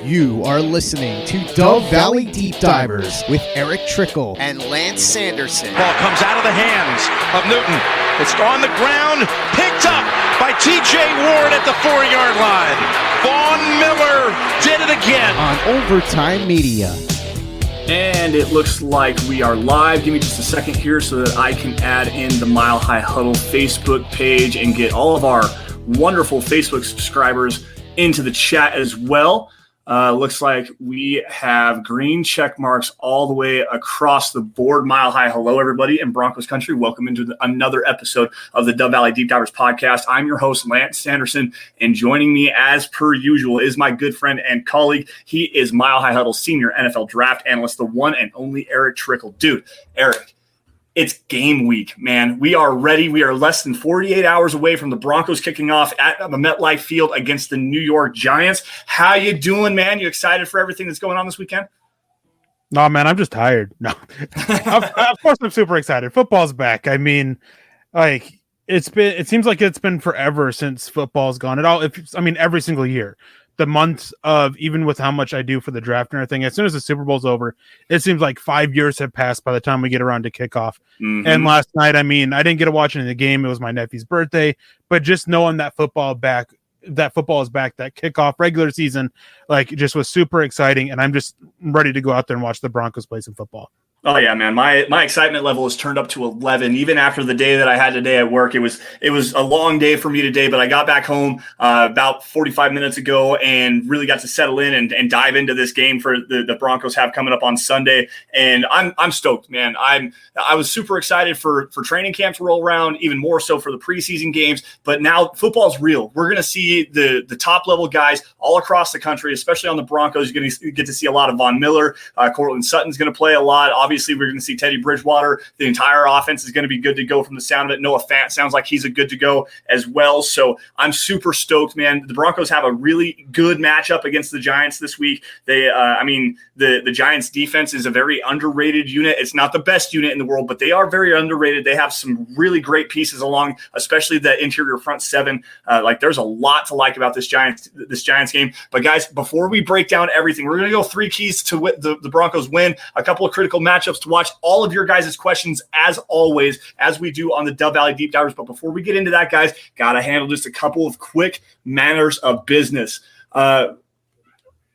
You are listening to Dove Valley Deep Divers with Erick Trickel and Lance Sanderson. Ball comes out of the hands of Newton. It's on the ground, picked up by T.J. Ward at the 4-yard line. Von Miller did it again. On Overtime Media. And it looks like we are live. Give me just a second here so that I can add in the Mile High Huddle Facebook page and get all of our wonderful Facebook subscribers into the chat as well. Looks like we have green check marks all the way across the board. Mile High hello, everybody in Broncos country. Welcome into another episode of the Dove Valley Deep Divers podcast. I'm your host, Lance Sanderson, and joining me as per usual is my good friend and colleague. He is Mile High Huddle senior NFL draft analyst, the one and only Erick Trickel. Dude, Erick, it's game week, man. We are ready. We are less than 48 hours away from the Broncos kicking off at the MetLife Field against the New York Giants. How you doing, man? You excited for everything that's going on this weekend? No, man, I'm just tired. No, of course I'm super excited. Football's back. I mean, like it seems like it's been forever since football's gone. Every single year. The months of, even with how much I do for the draft and everything, as soon as the Super Bowl's over, it seems like 5 years have passed by the time we get around to kickoff. Mm-hmm. And last night, I didn't get to watch any of the game. It was my nephew's birthday, but just knowing that football is back, that kickoff regular season, like, just was super exciting. And I'm just ready to go out there and watch the Broncos play some football. Oh yeah, man. My excitement level is turned up to 11. Even after the day that I had today at work, it was a long day for me today, but I got back home about 45 minutes ago and really got to settle in and dive into this game for the Broncos have coming up on Sunday. And I'm stoked, man. I was super excited for training camp to roll around, even more so for the preseason games. But now football's real. We're going to see the top level guys all across the country, especially on the Broncos. You're going to get to see a lot of Von Miller. Cortland Sutton's going to play a lot. Obviously, we're going to see Teddy Bridgewater. The entire offense is going to be good to go from the sound of it. Noah Fant sounds like he's a good to go as well. So I'm super stoked, man. The Broncos have a really good matchup against the Giants this week. The Giants defense is a very underrated unit. It's not the best unit in the world, but they are very underrated. They have some really great pieces along, especially the interior front seven. There's a lot to like about this Giants game. But guys, before we break down everything, we're going to go 3 keys to the Broncos win, a couple of critical matchups to watch, all of your guys' questions as always, as we do on the Dove Valley Deep Divers. But before we get into that, guys, got to handle just a couple of quick matters of business.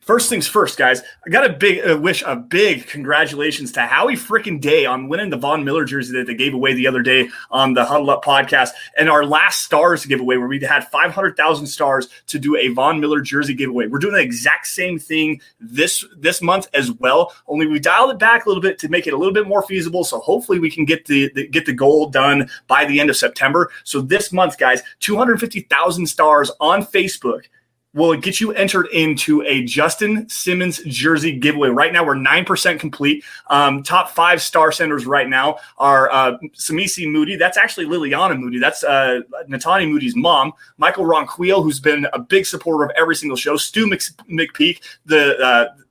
First things first, guys, I got to wish a big congratulations to Howie frickin' Day on winning the Von Miller jersey that they gave away the other day on the Huddle Up podcast. And our last stars giveaway, where we had 500,000 stars to do a Von Miller jersey giveaway. We're doing the exact same thing this month as well, only we dialed it back a little bit to make it a little bit more feasible. So hopefully we can get the goal done by the end of September. So this month, guys, 250,000 stars on Facebook will get you entered into a Justin Simmons jersey giveaway. Right now, we're 9% complete. Top 5 star senders right now are Samisi Moody. That's actually Liliana Moody. That's Natani Moody's mom. Michael Ronquillo, who's been a big supporter of every single show. Stu McPeak,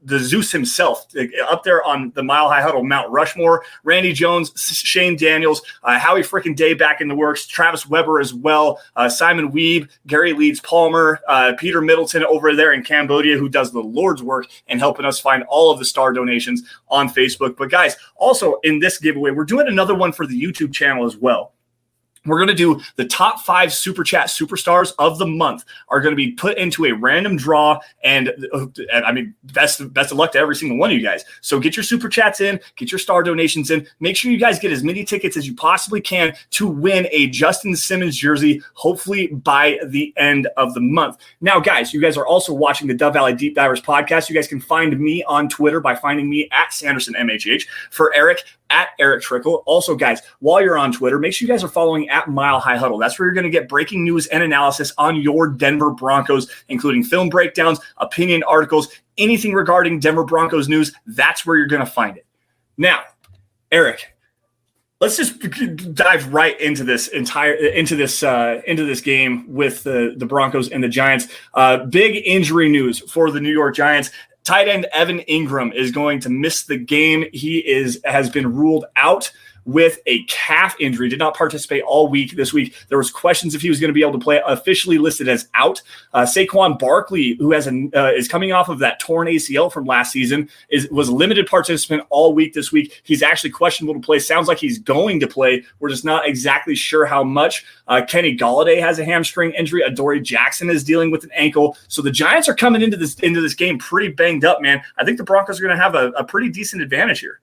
the Zeus himself, up there on the Mile High Huddle Mount Rushmore. Randy Jones, Shane Daniels, Howie frickin' Day back in the works. Travis Weber as well. Simon Weeb, Gary Leeds Palmer, Peter Middleton over there in Cambodia, who does the Lord's work and helping us find all of the star donations on Facebook. But guys, also in this giveaway, we're doing another one for the YouTube channel as well. We're going to do the top 5 Super Chat superstars of the month are going to be put into a random draw. And best of luck to every single one of you guys. So get your Super Chats in, get your star donations in. Make sure you guys get as many tickets as you possibly can to win a Justin Simmons jersey, hopefully by the end of the month. Now, guys, you guys are also watching the Dove Valley Deep Divers podcast. You guys can find me on Twitter by finding me at Sanderson MHH. For Erick, at Erick Trickel. Also, guys, while you're on Twitter, make sure you guys are following at Mile High Huddle. That's where you're going to get breaking news and analysis on your Denver Broncos, including film breakdowns, opinion articles, anything regarding Denver Broncos news. That's where you're going to find it. Now, Erick, let's just dive right into this game with the Broncos and the Giants. Big injury news for the New York Giants. Tight end Evan Ingram is going to miss the game. He has been ruled out with a calf injury, did not participate all week this week. There was questions if he was going to be able to play, officially listed as out. Saquon Barkley, who is coming off of that torn ACL from last season, was a limited participant all week this week. He's actually questionable to play. Sounds like he's going to play. We're just not exactly sure how much. Kenny Golladay has a hamstring injury. Adoree Jackson is dealing with an ankle. So the Giants are coming into this game pretty banged up, man. I think the Broncos are going to have a pretty decent advantage here.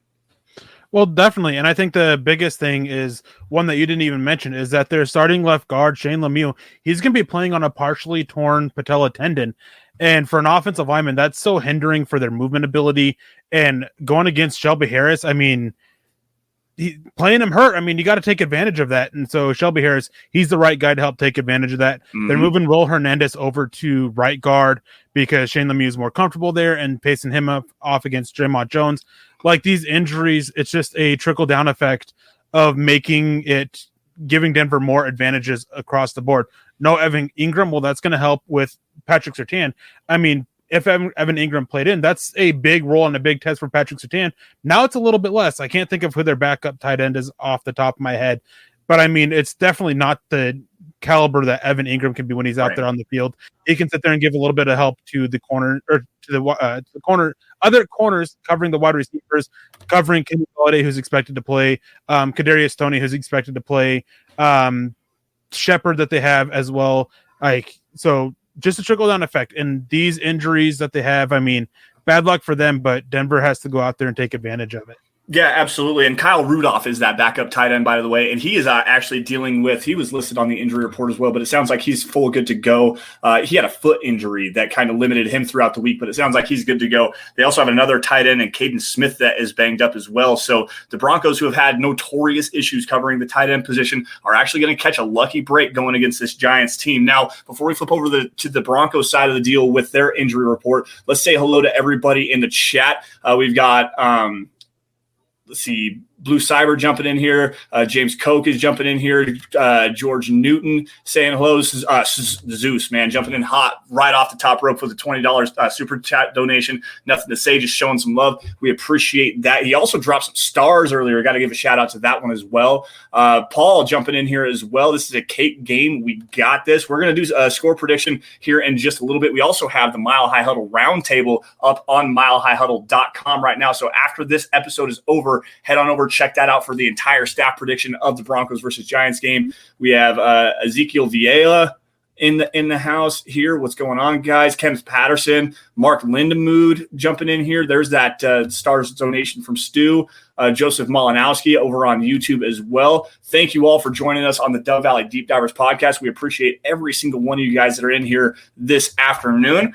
Well, definitely. And I think the biggest thing is one that you didn't even mention is that their starting left guard, Shane Lemieux, he's going to be playing on a partially torn patella tendon. And for an offensive lineman, that's so hindering for their movement ability. And going against Shelby Harris, I mean, playing him hurt. I mean, you got to take advantage of that. And so Shelby Harris, he's the right guy to help take advantage of that. Mm-hmm. They're moving Will Hernandez over to right guard because Shane Lemieux is more comfortable there and pacing him off against Draymond Jones. Like these injuries, it's just a trickle down effect of giving Denver more advantages across the board. No Evan Ingram. Well, that's going to help with Patrick Surtain. I mean, if Evan Ingram played in, that's a big role and a big test for Patrick Surtain. Now it's a little bit less. I can't think of who their backup tight end is off the top of my head, but I mean, it's definitely not the caliber that Evan Ingram can be when he's out there on the field. He can sit there and give a little bit of help to the corner or to the corner, other corners covering the wide receivers, covering Kenny Golladay, who's expected to play, Kadarius Toney, who's expected to play, Shepard that they have as well. So just a trickle-down effect. And these injuries that they have, I mean, bad luck for them, but Denver has to go out there and take advantage of it. Yeah, absolutely. And Kyle Rudolph is that backup tight end, by the way. And he is actually dealing with – he was listed on the injury report as well, but it sounds like he's full good to go. He had a foot injury that kind of limited him throughout the week, but it sounds like he's good to go. They also have another tight end in Caden Smith that is banged up as well. So the Broncos, who have had notorious issues covering the tight end position, are actually going to catch a lucky break going against this Giants team. Now, before we flip over to the Broncos side of the deal with their injury report, let's say hello to everybody in the chat. We've got let's see, Blue Cyber jumping in here. James Koch is jumping in here. George Newton saying hello. This is Zeus, man, jumping in hot right off the top rope with a $20 super chat donation. Nothing to say, just showing some love. We appreciate that. He also dropped some stars earlier. Got to give a shout out to that one as well. Paul jumping in here as well. This is a Cape game. We got this. We're going to do a score prediction here in just a little bit. We also have the Mile High Huddle roundtable up on milehighhuddle.com right now. So after this episode is over, head on over, check that out for the entire staff prediction of the Broncos versus Giants game. We have Ezekiel Vieira in the house here. What's going on, guys? Kenneth Patterson, Mark Lindemood jumping in here. There's that stars donation from Stu. Joseph Malinowski over on YouTube as well. Thank you all for joining us on the Dove Valley Deep Divers podcast. We appreciate every single one of you guys that are in here this afternoon.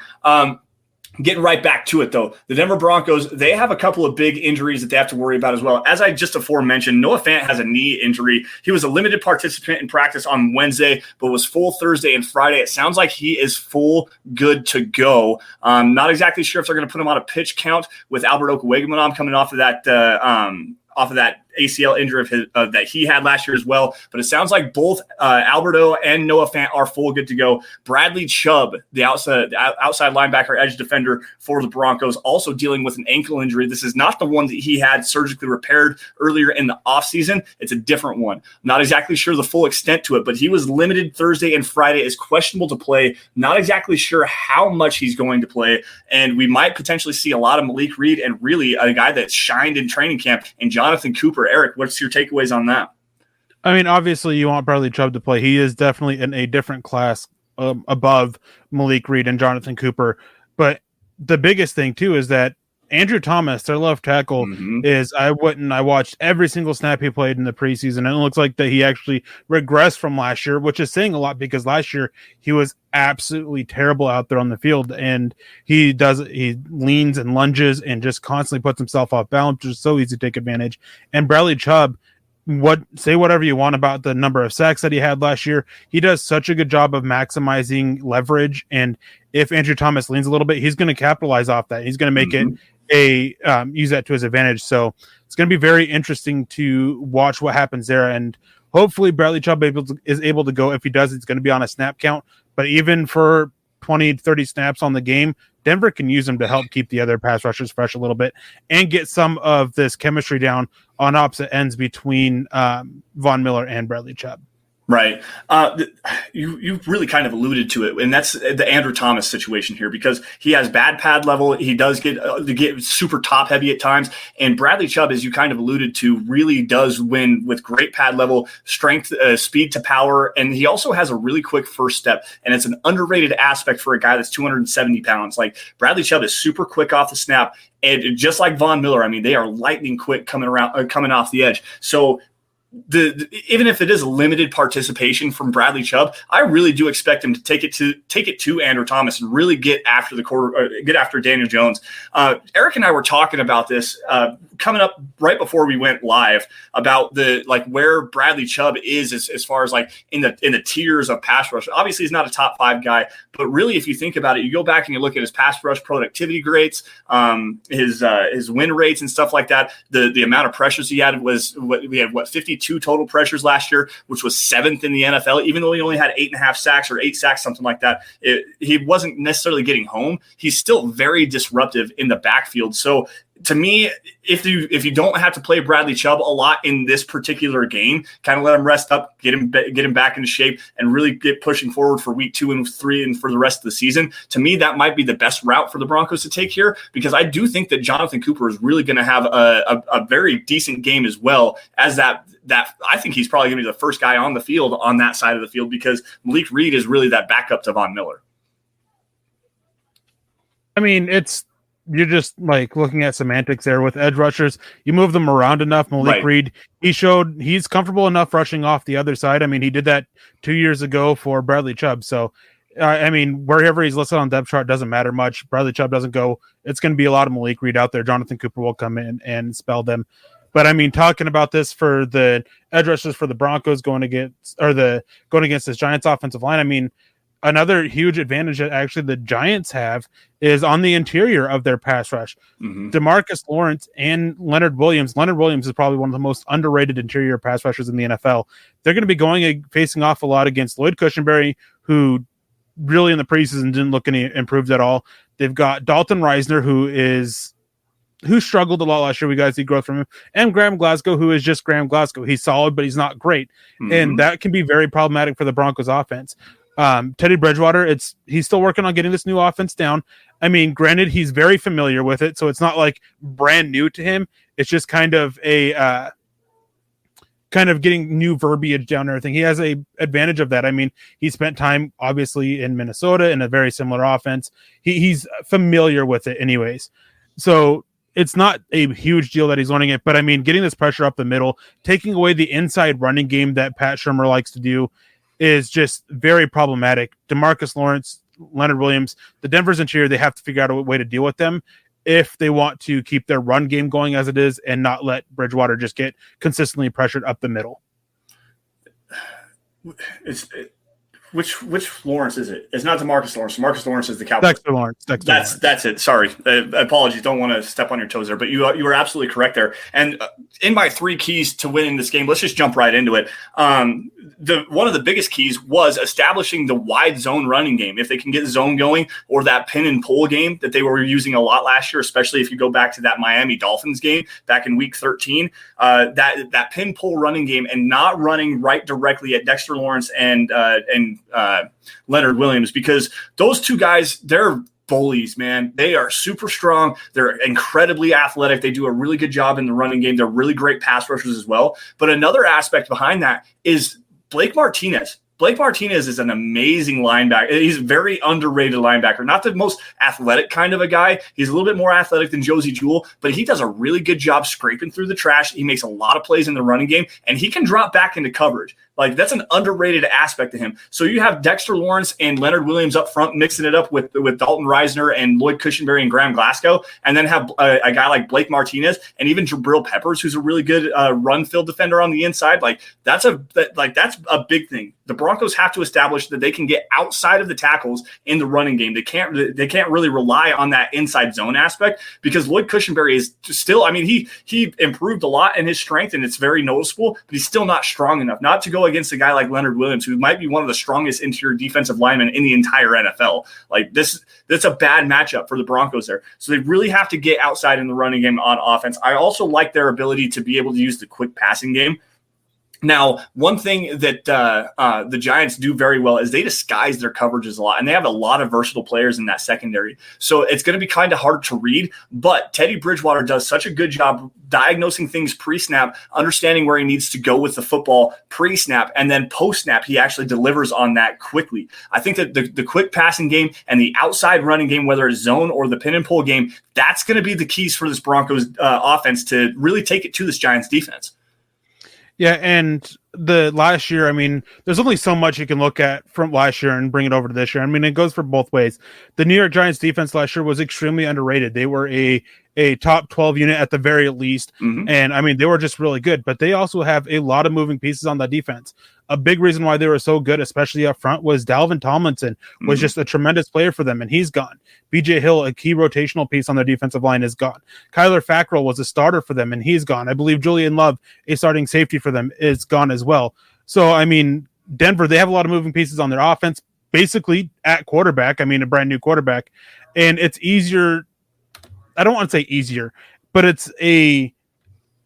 Getting right back to it, though, the Denver Broncos, they have a couple of big injuries that they have to worry about as well. As I just aforementioned, Noah Fant has a knee injury. He was a limited participant in practice on Wednesday, but was full Thursday and Friday. It sounds like he is full good to go. Not exactly sure if they're going to put him on a pitch count with Albert Okwuegbunam coming off of that ACL injury of his, that he had last year as well. But it sounds like both Alberto and Noah Fant are full good to go. Bradley Chubb, the outside linebacker edge defender for the Broncos, also dealing with an ankle injury. This is not the one that he had surgically repaired earlier in the offseason. It's a different one. Not exactly sure the full extent to it, but he was limited Thursday and Friday, is questionable to play. Not exactly sure how much he's going to play. And we might potentially see a lot of Malik Reed and really a guy that shined in training camp and Jonathan Cooper. Eric, what's your takeaways on that? I mean, obviously you want Bradley Chubb to play. He is definitely in a different class above Malik Reed and Jonathan Cooper. But the biggest thing too is that Andrew Thomas, their left tackle, I watched every single snap he played in the preseason, and it looks like that he actually regressed from last year, which is saying a lot because last year he was absolutely terrible out there on the field, and he leans and lunges and just constantly puts himself off balance, which is so easy to take advantage. And Bradley Chubb, say whatever you want about the number of sacks that he had last year, he does such a good job of maximizing leverage, and if Andrew Thomas leans a little bit, he's going to capitalize off that. He's going to make it use that to his advantage. So it's going to be very interesting to watch what happens there. And hopefully Bradley Chubb is able to go. If he does, it's going to be on a snap count. But even for 20, 30 snaps on the game, Denver can use him to help keep the other pass rushers fresh a little bit and get some of this chemistry down on opposite ends between Von Miller and Bradley Chubb. Right. You really kind of alluded to it, and that's the Andrew Thomas situation here, because he has bad pad level. He does get super top heavy at times, and Bradley Chubb, as you kind of alluded to, really does win with great pad level, strength, speed to power, and he also has a really quick first step, and it's an underrated aspect for a guy that's 270 pounds. Like, Bradley Chubb is super quick off the snap, and just like Von Miller, I mean, they are lightning quick coming off the edge. So even if it is limited participation from Bradley Chubb, I really do expect him to take it to Andrew Thomas and really get after get after Daniel Jones. Eric and I were talking about this coming up right before we went live about where Bradley Chubb is as far as like in the tiers of pass rush. Obviously, he's not a top 5 guy, but really, if you think about it, you go back and you look at his pass rush productivity grades, his win rates and stuff like that. The amount of pressures he had was 52 total pressures last year, which was 7th in the NFL. Even though he only had 8.5 sacks or 8 sacks, something like that, he wasn't necessarily getting home. He's still very disruptive in the backfield. So to me, if you don't have to play Bradley Chubb a lot in this particular game, kind of let him rest up, get him back into shape, and really get pushing forward for week 2 and 3 and for the rest of the season. To me, that might be the best route for the Broncos to take here, because I do think that Jonathan Cooper is really going to have a very decent game as well as that. I think he's probably going to be the first guy on the field on that side of the field, because Malik Reed is really that backup to Von Miller. I mean, you're just like looking at semantics there with edge rushers. You move them around enough. Malik Reed, he showed he's comfortable enough rushing off the other side. I mean, he did that 2 years ago for Bradley Chubb. So, I mean, wherever he's listed on depth chart doesn't matter much. Bradley Chubb doesn't go. It's going to be a lot of Malik Reed out there. Jonathan Cooper will come in and spell them. But I mean, talking about this for the edge rushers for the Broncos going against this Giants offensive line, I mean, another huge advantage that actually the Giants have is on the interior of their pass rush. Mm-hmm. DeMarcus Lawrence and Leonard Williams. Leonard Williams is probably one of the most underrated interior pass rushers in the NFL. They're going to be facing off a lot against Lloyd Cushenberry, who really in the preseason didn't look any improved at all. They've got Dalton Reisner, who struggled a lot last year. We got to see growth from him. And Graham Glasgow, who is just Graham Glasgow. He's solid, but he's not great. Mm-hmm. And that can be very problematic for the Broncos offense. Teddy Bridgewater, he's still working on getting this new offense down. I mean, granted, he's very familiar with it, so it's not like brand new to him. It's just kind of getting new verbiage down and everything. He has a advantage of that. I mean, he spent time obviously in Minnesota in a very similar offense. He's familiar with it anyways. So it's not a huge deal that he's learning it, but I mean, getting this pressure up the middle, taking away the inside running game that Pat Shurmur likes to do is just very problematic. DeMarcus Lawrence, Leonard Williams, the Denver's interior, they have to figure out a way to deal with them if they want to keep their run game going as it is and not let Bridgewater just get consistently pressured up the middle. Which Lawrence is it? It's not DeMarcus Lawrence. DeMarcus Lawrence is the Cowboys. Dexter Lawrence. That's it. Sorry. Apologies. Don't want to step on your toes there, but you were absolutely correct there. And in my 3 keys to winning this game, let's just jump right into it. One of the biggest keys was establishing the wide zone running game. If they can get zone going, or that pin and pull game that they were using a lot last year, especially if you go back to that Miami Dolphins game back in week 13, that pin pull running game, and not running right directly at Dexter Lawrence and Leonard Williams, because those two guys, they're bullies, man. They are super strong. They're incredibly athletic. They do a really good job in the running game. They're really great pass rushers as well. But another aspect behind that is Blake Martinez. Blake Martinez is an amazing linebacker. He's a very underrated linebacker. Not the most athletic kind of a guy. He's a little bit more athletic than Josie Jewell, but he does a really good job scraping through the trash. He makes a lot of plays in the running game, and he can drop back into coverage. Like, that's an underrated aspect to him. So you have Dexter Lawrence and Leonard Williams up front, mixing it up with Dalton Reisner and Lloyd Cushenberry and Graham Glasgow, and then have a guy like Blake Martinez and even Jabril Peppers, who's a really good run field defender on the inside. That's a big thing. the Broncos have to establish that they can get outside of the tackles in the running game. They can't really rely on that inside zone aspect, because Lloyd Cushenberry is still, I mean, he improved a lot in his strength, and it's very noticeable, but he's still not strong enough, not to go against a guy like Leonard Williams, who might be one of the strongest interior defensive linemen in the entire NFL. Like that's a bad matchup for the Broncos there. So they really have to get outside in the running game on offense. I also like their ability to be able to use the quick passing game. Now, one thing that the Giants do very well is they disguise their coverages a lot, and they have a lot of versatile players in that secondary. So it's going to be kind of hard to read, but Teddy Bridgewater does such a good job diagnosing things pre-snap, understanding where he needs to go with the football pre-snap, and then post-snap, he actually delivers on that quickly. I think that the quick passing game and the outside running game, whether it's zone or the pin and pull game, that's going to be the keys for this Broncos offense to really take it to this Giants defense. Yeah, and the last year, I mean, there's only so much you can look at from last year and bring it over to this year. I mean, it goes for both ways. The New York Giants defense last year was extremely underrated. They were a top 12 unit at the very least. Mm-hmm. And I mean, they were just really good, but they also have a lot of moving pieces on that defense. A big reason why they were so good, especially up front, was Dalvin Tomlinson was just a tremendous player for them, and he's gone. BJ Hill, a key rotational piece on their defensive line, is gone. Kyler Fackrell was a starter for them, and he's gone. I believe Julian Love, a starting safety for them, is gone as well. So, I mean, Denver, they have a lot of moving pieces on their offense, basically at quarterback. I mean, a brand new quarterback. And it's easier. I don't want to say easier, but it's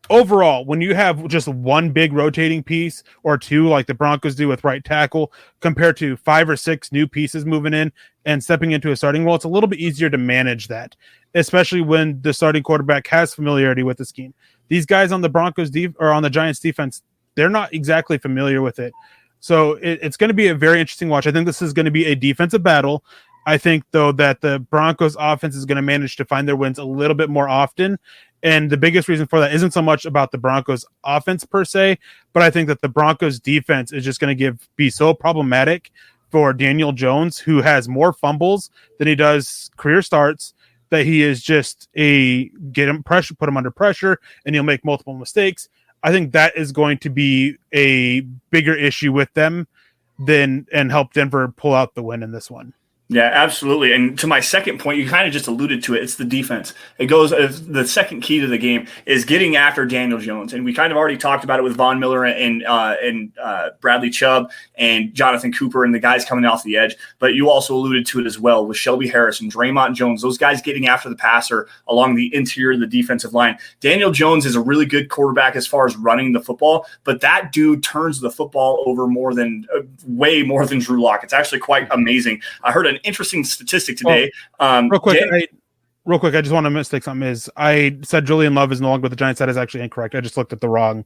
overall, when you have just one big rotating piece or two, like the Broncos do with right tackle, compared to 5 or 6 new pieces moving in and stepping into a starting role, it's a little bit easier to manage that, especially when the starting quarterback has familiarity with the scheme. These guys on the Broncos or on the Giants defense, they're not exactly familiar with it. So it's going to be a very interesting watch. I think this is going to be a defensive battle. I think, though, that the Broncos offense is going to manage to find their wins a little bit more often. And the biggest reason for that isn't so much about the Broncos offense per se, but I think that the Broncos defense is just going to be so problematic for Daniel Jones, who has more fumbles than he does career starts, that he is just put him under pressure, and he'll make multiple mistakes. I think that is going to be a bigger issue with them and help Denver pull out the win in this one. Yeah, absolutely. And to my second point, you kind of just alluded to it. It's the defense. It goes, the second key to the game is getting after Daniel Jones. And we kind of already talked about it with Von Miller and Bradley Chubb and Jonathan Cooper and the guys coming off the edge. But you also alluded to it as well with Shelby Harris and Draymond Jones, those guys getting after the passer along the interior of the defensive line. Daniel Jones is a really good quarterback as far as running the football, but that dude turns the football over way more than Drew Lock. It's actually quite amazing. I heard an interesting statistic today. Real quick, I just want to mistake something. I said Julian Love is no longer with the Giants. That is actually incorrect. I just looked at the wrong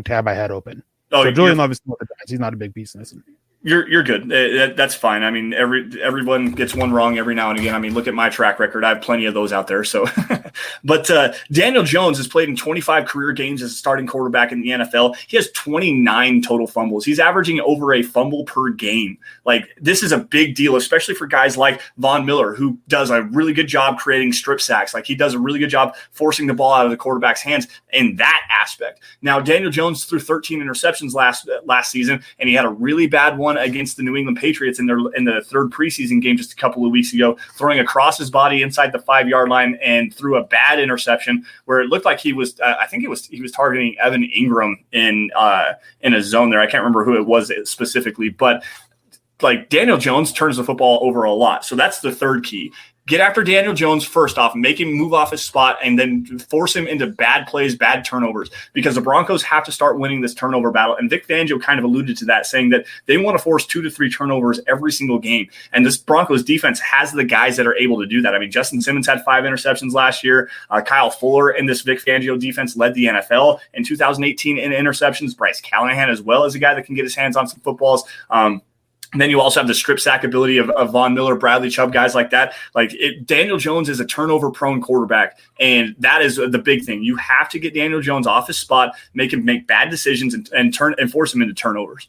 tab I had open. So Julian Love is still with the Giants. He's not a big piece in this. You're good. That's fine. I mean, everyone gets one wrong every now and again. I mean, look at my track record. I have plenty of those out there. So, but Daniel Jones has played in 25 career games as a starting quarterback in the NFL. He has 29 total fumbles. He's averaging over a fumble per game. Like, this is a big deal, especially for guys like Von Miller, who does a really good job creating strip sacks. Like, he does a really good job forcing the ball out of the quarterback's hands in that aspect. Now, Daniel Jones threw 13 interceptions last season, and he had a really bad one against the New England Patriots in the third preseason game just a couple of weeks ago, throwing across his body inside the 5-yard line and threw a bad interception where it looked like he was he was targeting Evan Ingram in a zone there. I can't remember who it was specifically, but like, Daniel Jones turns the football over a lot. So that's the third key. Get after Daniel Jones first off, make him move off his spot, and then force him into bad plays, bad turnovers, because the Broncos have to start winning this turnover battle. And Vic Fangio kind of alluded to that, saying that they want to force 2 to 3 turnovers every single game. And this Broncos defense has the guys that are able to do that. I mean, Justin Simmons had 5 interceptions last year. Kyle Fuller in this Vic Fangio defense led the NFL in 2018 in interceptions. Bryce Callahan as well is a guy that can get his hands on some footballs. And then you also have the strip sack ability of Von Miller, Bradley Chubb, guys like that. Daniel Jones is a turnover-prone quarterback, and that is the big thing. You have to get Daniel Jones off his spot, make him make bad decisions, and force him into turnovers.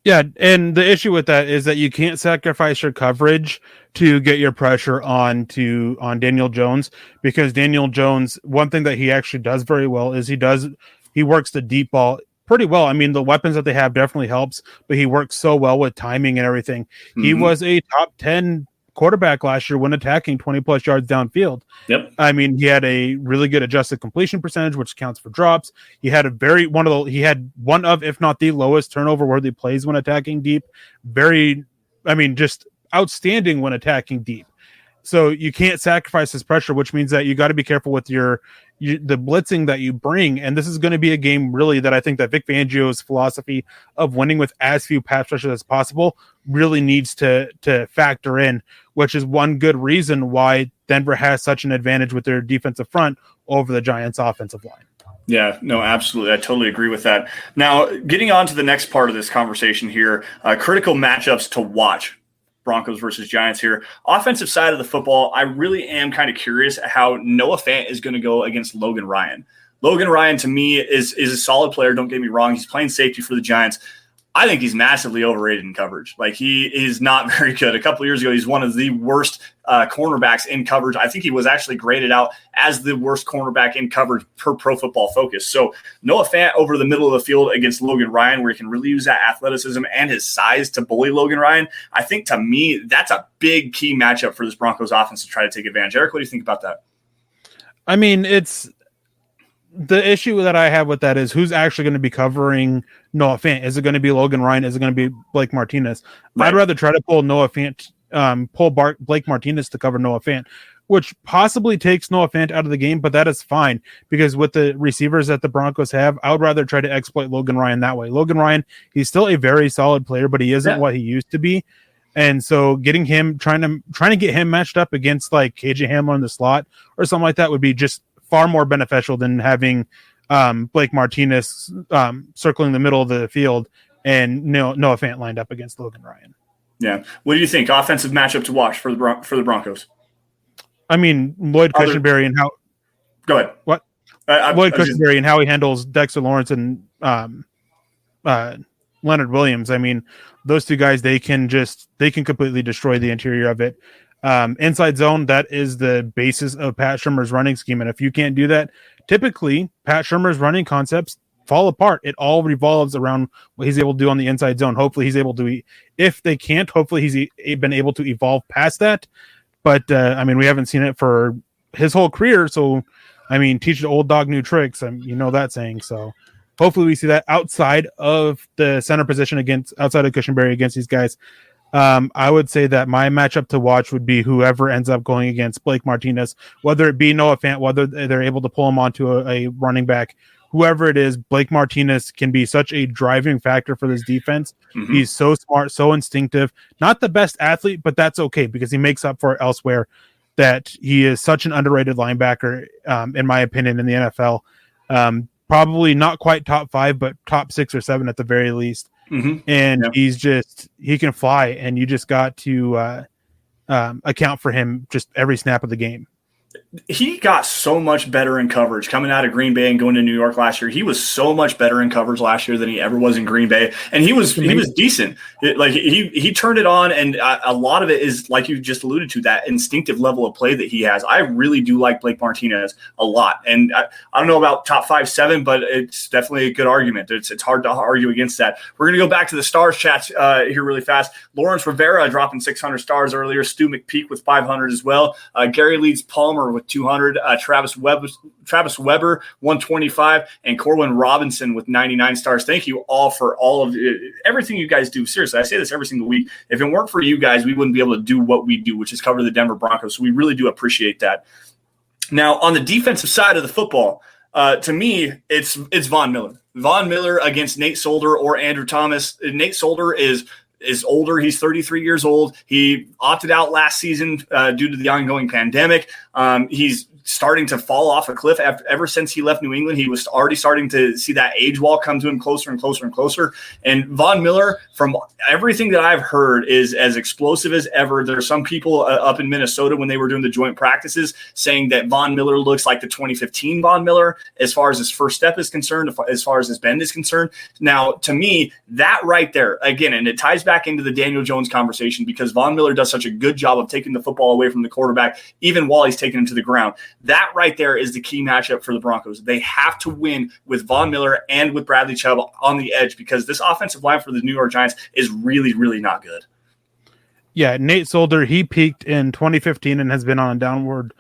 Yeah, and the issue with that is that you can't sacrifice your coverage to get your pressure on Daniel Jones, because Daniel Jones, one thing that he actually does very well is he works the deep ball pretty well. I mean, the weapons that they have definitely helps, but he works so well with timing and everything. Mm-hmm. He was a top 10 quarterback last year when attacking 20 plus yards downfield. Yep. I mean, he had a really good adjusted completion percentage, which counts for drops. He had one of, if not the lowest turnover worthy plays when attacking deep. Just outstanding when attacking deep. So you can't sacrifice his pressure, which means that you got to be careful with the blitzing that you bring. And this is going to be a game really that I think that Vic Fangio's philosophy of winning with as few pass rushers as possible really needs to factor in, which is one good reason why Denver has such an advantage with their defensive front over the Giants' offensive line. Yeah, no, absolutely. I totally agree with that. Now, getting on to the next part of this conversation here, critical matchups to watch. Broncos versus Giants here. Offensive side of the football, I really am kind of curious how Noah Fant is going to go against Logan Ryan. Logan Ryan, to me, is a solid player. Don't get me wrong. He's playing safety for the Giants. I think he's massively overrated in coverage. Like, he is not very good. A couple of years ago, he's one of the worst cornerbacks in coverage. I think he was actually graded out as the worst cornerback in coverage per Pro Football Focus. So Noah Fant over the middle of the field against Logan Ryan, where he can really use that athleticism and his size to bully Logan Ryan. I think, to me, that's a big key matchup for this Broncos offense to try to take advantage. Eric, what do you think about that? I mean, it's the issue that I have with that is who's actually going to be covering Noah Fant. Is it going to be Logan Ryan? Is it going to be Blake Martinez? Right. I'd rather try to pull Noah Fant, Blake Martinez to cover Noah Fant, which possibly takes Noah Fant out of the game, but that is fine because with the receivers that the Broncos have, I would rather try to exploit Logan Ryan that way. Logan Ryan, he's still a very solid player, but he isn't what he used to be. And so getting him, trying to get him matched up against like KJ Hamler in the slot or something like that would be just far more beneficial than having Blake Martinez circling the middle of the field and Noah Fant lined up against Logan Ryan. Yeah. What do you think? Offensive matchup to watch for the Broncos? I mean, Lloyd Cushenberry and how. Go ahead. What? Lloyd Cushenberry and how he handles Dexter Lawrence and Leonard Williams. I mean, those two guys, they can completely destroy the interior of it. Inside zone, that is the basis of Pat Shurmur's running scheme. And if you can't do that, typically Pat Shurmur's running concepts fall apart. It all revolves around what he's able to do on the inside zone. Hopefully he's able to, if they can't, hopefully he's been able to evolve past that. But I mean, we haven't seen it for his whole career. So, I mean, teach the old dog new tricks. You know that saying. So hopefully we see that outside of the center position outside of Cushenberry against these guys. I would say that my matchup to watch would be whoever ends up going against Blake Martinez, whether it be Noah Fant, whether they're able to pull him onto a running back, whoever it is. Blake Martinez can be such a driving factor for this defense. Mm-hmm. He's so smart, so instinctive, not the best athlete, but that's okay because he makes up for it elsewhere. That he is such an underrated linebacker, in my opinion, in the NFL. Probably not quite top 5, but top 6 or 7 at the very least. Mm-hmm. And he can fly, and you just got to account for him just every snap of the game. He got so much better in coverage coming out of Green Bay and going to New York last year. He was so much better in coverage last year than he ever was in Green Bay. And he was decent. He turned it on. And a lot of it is, like you just alluded to, that instinctive level of play that he has. I really do like Blake Martinez a lot. And I don't know about top 5, 7, but it's definitely a good argument. It's hard to argue against that. We're going to go back to the stars chats here really fast. Lawrence Rivera dropping 600 stars earlier. Stu McPeak with 500 as well. Gary Leeds Palmer with 200, Travis Weber 125, and Corwin Robinson with 99 stars. Thank you all for all of everything you guys do. Seriously, I say this every single week. If it weren't for you guys, we wouldn't be able to do what we do, which is cover the Denver Broncos. So we really do appreciate that. Now, on the defensive side of the football, to me, it's Von Miller. Von Miller against Nate Solder or Andrew Thomas. Nate Solder is older. He's 33 years old. He opted out last season due to the ongoing pandemic. He's starting to fall off a cliff. Ever since he left New England, he was already starting to see that age wall come to him closer and closer and closer. And Von Miller, from everything that I've heard, is as explosive as ever. There are some people up in Minnesota when they were doing the joint practices saying that Von Miller looks like the 2015 Von Miller as far as his first step is concerned, as far as his bend is concerned. Now, to me, that right there, again, and it ties back into the Daniel Jones conversation because Von Miller does such a good job of taking the football away from the quarterback, even while he's taking him to the ground. That right there is the key matchup for the Broncos. They have to win with Von Miller and with Bradley Chubb on the edge because this offensive line for the New York Giants is really, really not good. Yeah, Nate Solder, he peaked in 2015 and has been on a downward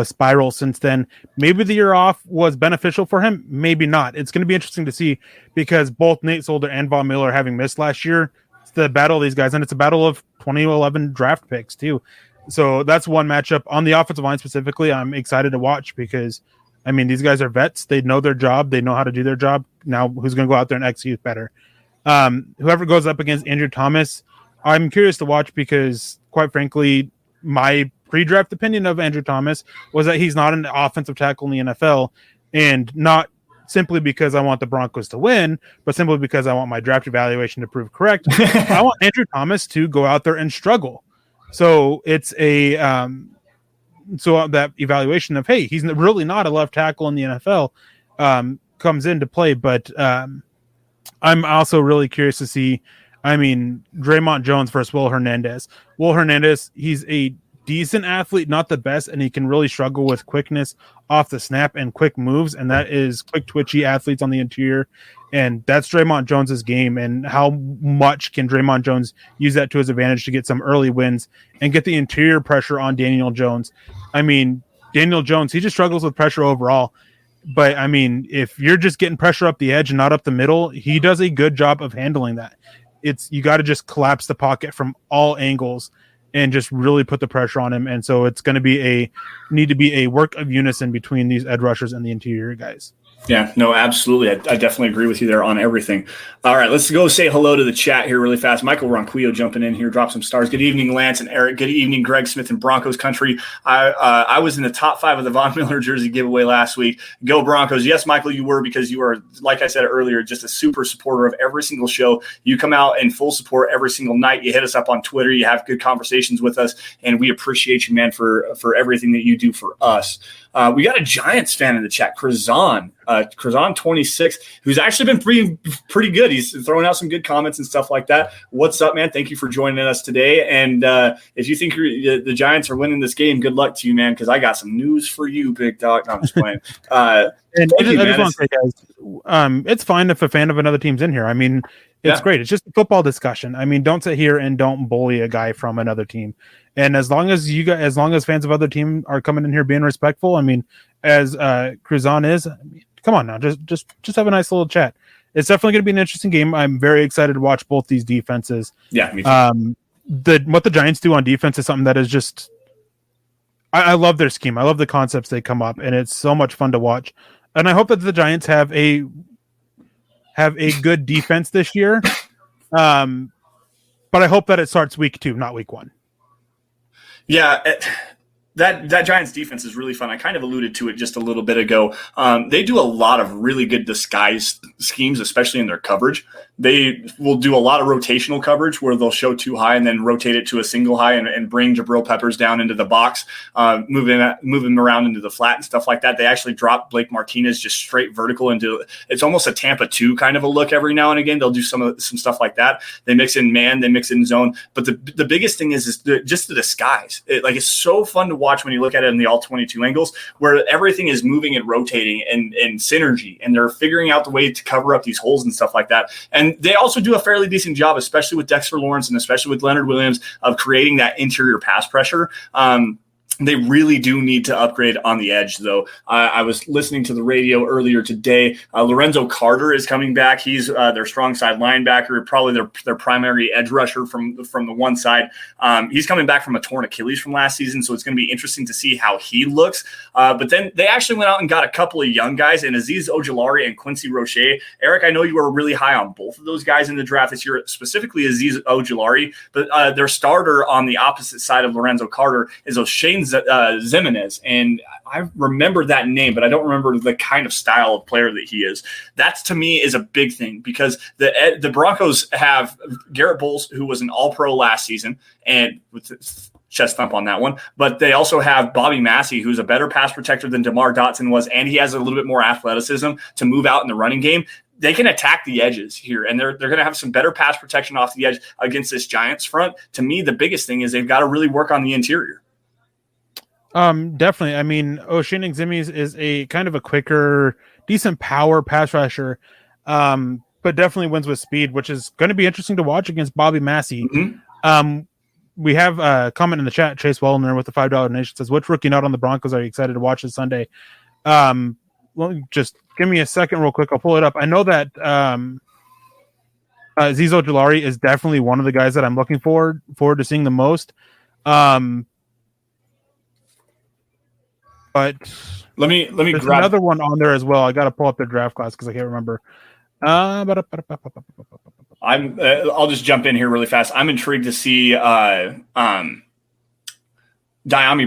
spiral since then. Maybe the year off was beneficial for him. Maybe not. It's going to be interesting to see because both Nate Solder and Von Miller having missed last year. It's the battle of these guys, and it's a battle of 2011 draft picks too. So that's one matchup. On the offensive line specifically, I'm excited to watch because, I mean, these guys are vets. They know their job. They know how to do their job. Now, who's going to go out there and execute better? Whoever goes up against Andrew Thomas, I'm curious to watch because, quite frankly, my pre-draft opinion of Andrew Thomas was that he's not an offensive tackle in the NFL, and not simply because I want the Broncos to win, but simply because I want my draft evaluation to prove correct. I want Andrew Thomas to go out there and struggle. So it's a so that evaluation of, hey, he's really not a left tackle in the NFL comes into play. But I'm also really curious to see, I mean, Draymond Jones versus Will Hernandez. Will Hernandez, he's a decent athlete, not the best, and he can really struggle with quickness off the snap and quick moves, and that is quick, twitchy athletes on the interior, and that's Draymond Jones's game. And how much can Draymond Jones use that to his advantage to get some early wins and get the interior pressure on Daniel Jones? I mean, Daniel Jones, he just struggles with pressure overall. But, I mean, if you're just getting pressure up the edge and not up the middle, he does a good job of handling that. You got to just collapse the pocket from all angles and just really put the pressure on him. And so it's going to need to be a work of unison between these edge rushers and the interior guys. Yeah, no, absolutely. I definitely agree with you there on everything. All right, let's go say hello to the chat here really fast. Michael Ronquillo jumping in here, drop some stars. Good evening, Lance and Eric. Good evening, Greg Smith in Broncos country. I was in the top 5 of the Von Miller jersey giveaway last week. Go Broncos. Yes, Michael, you were, because you are, like I said earlier, just a super supporter of every single show. You come out in full support every single night. You hit us up on Twitter. You have good conversations with us, and we appreciate you, man, for everything that you do for us. We got a Giants fan in the chat, Krazan 26, who's actually been pretty good. He's throwing out some good comments and stuff like that. What's up, man? Thank you for joining us today. And if you think the Giants are winning this game, good luck to you, man, because I got some news for you, big dog. No, I'm just playing. I just want to say, guys, it's fine if a fan of another team's in here. I mean, it's great. It's just a football discussion. I mean, don't sit here and don't bully a guy from another team. And as long as fans of other team are coming in here being respectful, I mean, as Cruzan is, I mean, come on now, just have a nice little chat. It's definitely going to be an interesting game. I'm very excited to watch both these defenses. Yeah, me too. What the Giants do on defense is something that is just, I love their scheme. I love the concepts they come up, and it's so much fun to watch. And I hope that the Giants have a good defense this year. But I hope that it starts week 2, not week 1. Yeah, that Giants defense is really fun. I kind of alluded to it just a little bit ago. They do a lot of really good disguise schemes, especially in their coverage. They will do a lot of rotational coverage where they'll show 2 high and then rotate it to a single high and bring Jabril Peppers down into the box, move him around into the flat and stuff like that. They actually drop Blake Martinez just straight vertical into – it's almost a Tampa 2 kind of a look every now and again. They'll do some stuff like that. They mix in man, they mix in zone. But the biggest thing is just the disguise. It's so fun to watch when you look at it in the all 22 angles where everything is moving and rotating and synergy, and they're figuring out the way to cover up these holes and stuff like that. And they also do a fairly decent job, especially with Dexter Lawrence and especially with Leonard Williams, of creating that interior pass pressure. They really do need to upgrade on the edge, though. I was listening to the radio earlier today. Lorenzo Carter is coming back. He's their strong side linebacker, probably their primary edge rusher from the one side. He's coming back from a torn Achilles from last season, so it's going to be interesting to see how he looks. But then they actually went out and got a couple of young guys, and Azeez Ojulari and Quincy Roche. Eric, I know you were really high on both of those guys in the draft this year, specifically Azeez Ojulari, but their starter on the opposite side of Lorenzo Carter is O'Shane Zimenez, and I remember that name, but I don't remember the kind of style of player that he is. That, to me, is a big thing because the Broncos have Garrett Bowles, who was an All-Pro last season, and with chest thump on that one, but they also have Bobby Massey, who's a better pass protector than DeMar Dotson was, and he has a little bit more athleticism to move out in the running game. They can attack the edges here, and they're going to have some better pass protection off the edge against this Giants front. To me, the biggest thing is they've got to really work on the interior. Definitely. I mean, O'Shane Eximi's is a kind of a quicker, decent power pass rusher, but definitely wins with speed, which is going to be interesting to watch against Bobby Massey. We have a comment in the chat. Chase Wellner with the $5 donation says, "Which rookie not on the Broncos are you excited to watch this Sunday?" Well, just give me a second, real quick. I'll pull it up. I know that Zizo Jalari is definitely one of the guys that I'm looking forward to seeing the most. But let me there's grab another one on there as well. I got to pull up their draft class because I can't remember. I'll just jump in here really fast. I'm intrigued to see Diami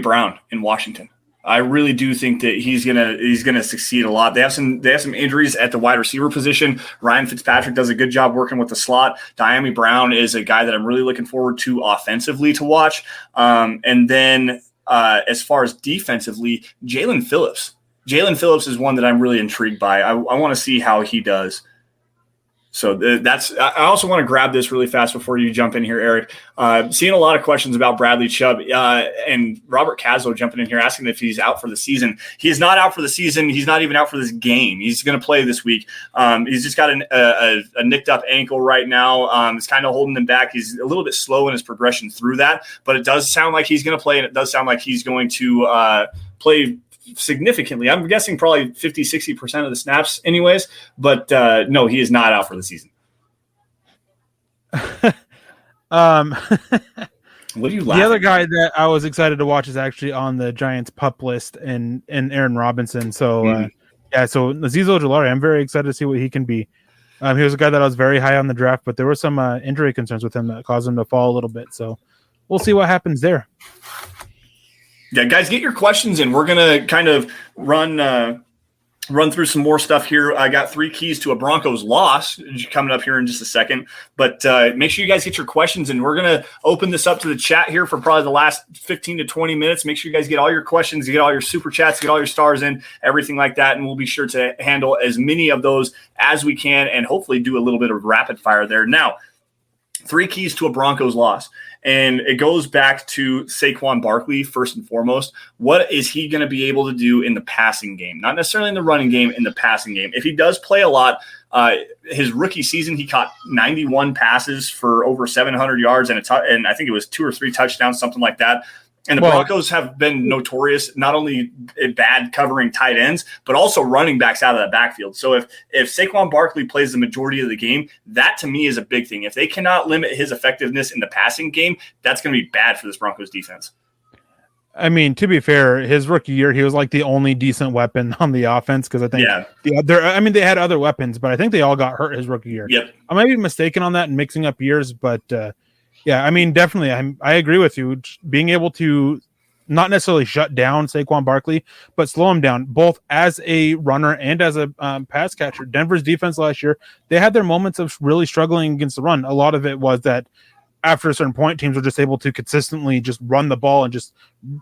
Brown in Washington. I really do think that he's gonna succeed a lot. They have some injuries at the wide receiver position. Ryan Fitzpatrick does a good job working with the slot. Diami Brown is a guy that I'm really looking forward to offensively to watch. And then as far as defensively, Jalen Phillips. Jalen Phillips is one that I'm really intrigued by. I want to see how he does. So I also want to grab this really fast before you jump in here, Eric. Seeing a lot of questions about Bradley Chubb and Robert Caslow jumping in here asking if he's out for the season. He is not out for the season. He's not even out for this game. He's going to play this week. He's just got a nicked up ankle right now. It's kind of holding him back. He's a little bit slow in his progression through that, but it does sound like he's going to play, and it does sound like he's going to play significantly. I'm guessing probably 50-60% of the snaps anyways, but no, he is not out for the season. What are you laughing The other guy that I was excited to watch is actually on the Giants pup list and Aaron Robinson. So so Azeez Ojulari, I'm very excited to see what he can be. He was a guy that I was very high on the draft, but there were some injury concerns with him that caused him to fall a little bit. So we'll see what happens there. Yeah, guys, get your questions in. We're going to kind of run through some more stuff here. I got 3 keys to a Broncos loss coming up here in just a second. But make sure you guys get your questions in. We're going to open this up to the chat here for probably the last 15 to 20 minutes. Make sure you guys get all your questions, get all your super chats, get all your stars in, everything like that. And we'll be sure to handle as many of those as we can and hopefully do a little bit of rapid fire there. Now, 3 keys to a Broncos loss. And it goes back to Saquon Barkley, first and foremost. What is he going to be able to do in the passing game? Not necessarily in the running game, in the passing game. If he does play a lot, his rookie season, he caught 91 passes for over 700 yards and I think it was 2 or 3 touchdowns, something like that. And the Broncos have been notorious, not only bad covering tight ends, but also running backs out of that backfield. So if Saquon Barkley plays the majority of the game, that to me is a big thing. If they cannot limit his effectiveness in the passing game, that's going to be bad for this Broncos defense. I mean, to be fair, his rookie year, he was like the only decent weapon on the offense because I think they had other weapons, but I think they all got hurt his rookie year. Yep. I might be mistaken on that and mixing up years, but yeah, I mean, definitely, I agree with you. Being able to not necessarily shut down Saquon Barkley, but slow him down, both as a runner and as a pass catcher. Denver's defense last year, they had their moments of really struggling against the run. A lot of it was that after a certain point, teams were just able to consistently just run the ball and just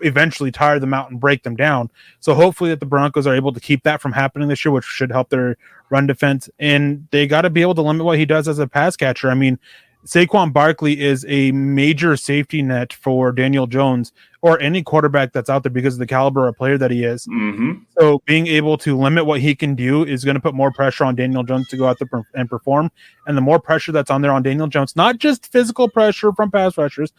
eventually tire them out and break them down. So hopefully that the Broncos are able to keep that from happening this year, which should help their run defense. And they got to be able to limit what he does as a pass catcher. I mean, Saquon Barkley is a major safety net for Daniel Jones or any quarterback that's out there because of the caliber of player that he is. Mm-hmm. So being able to limit what he can do is going to put more pressure on Daniel Jones to go out there and perform. And the more pressure that's on there on Daniel Jones, not just physical pressure from pass rushers,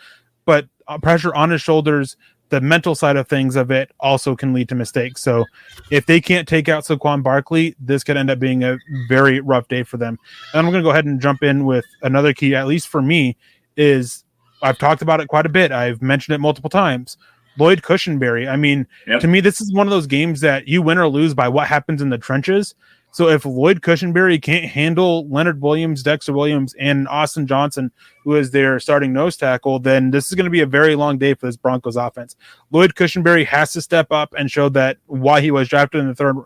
but pressure on his shoulders, the mental side of things of it also can lead to mistakes. So if they can't take out Saquon Barkley, this could end up being a very rough day for them. And I'm going to go ahead and jump in with another key, at least for me, is I've talked about it quite a bit. I've mentioned it multiple times. Lloyd Cushenberry. I mean, To me, this is one of those games that you win or lose by what happens in the trenches. So if Lloyd Cushenberry can't handle Leonard Williams, Dexter Williams, and Austin Johnson, who is their starting nose tackle, then this is going to be a very long day for this Broncos offense. Lloyd Cushenberry has to step up and show that why he was drafted in the third,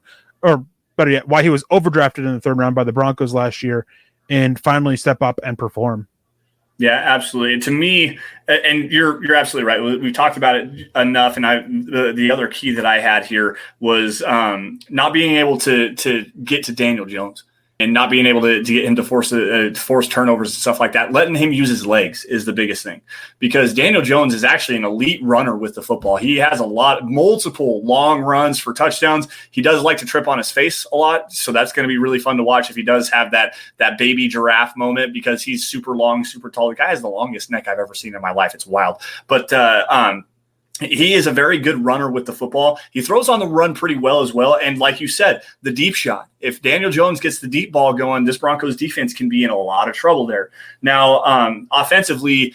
or better yet, why he was overdrafted in the third round by the Broncos last year, and finally step up and perform. Yeah, absolutely. To me, and you're absolutely right. We've talked about it enough, and the other key that I had here was not being able to get to Daniel Jones. and not being able to get him to force turnovers and stuff like that. Letting him use his legs is the biggest thing, because Daniel Jones is actually an elite runner with the football. He has multiple long runs for touchdowns. He does like to trip on his face a lot, so that's going to be really fun to watch if he does have that baby giraffe moment, because he's super long, super tall. The guy has the longest neck I've ever seen in my life. It's wild. But he is a very good runner with the football. He throws on the run pretty well as well. And like you said, the deep shot. If Daniel Jones gets the deep ball going, this Broncos defense can be in a lot of trouble there. Now, offensively,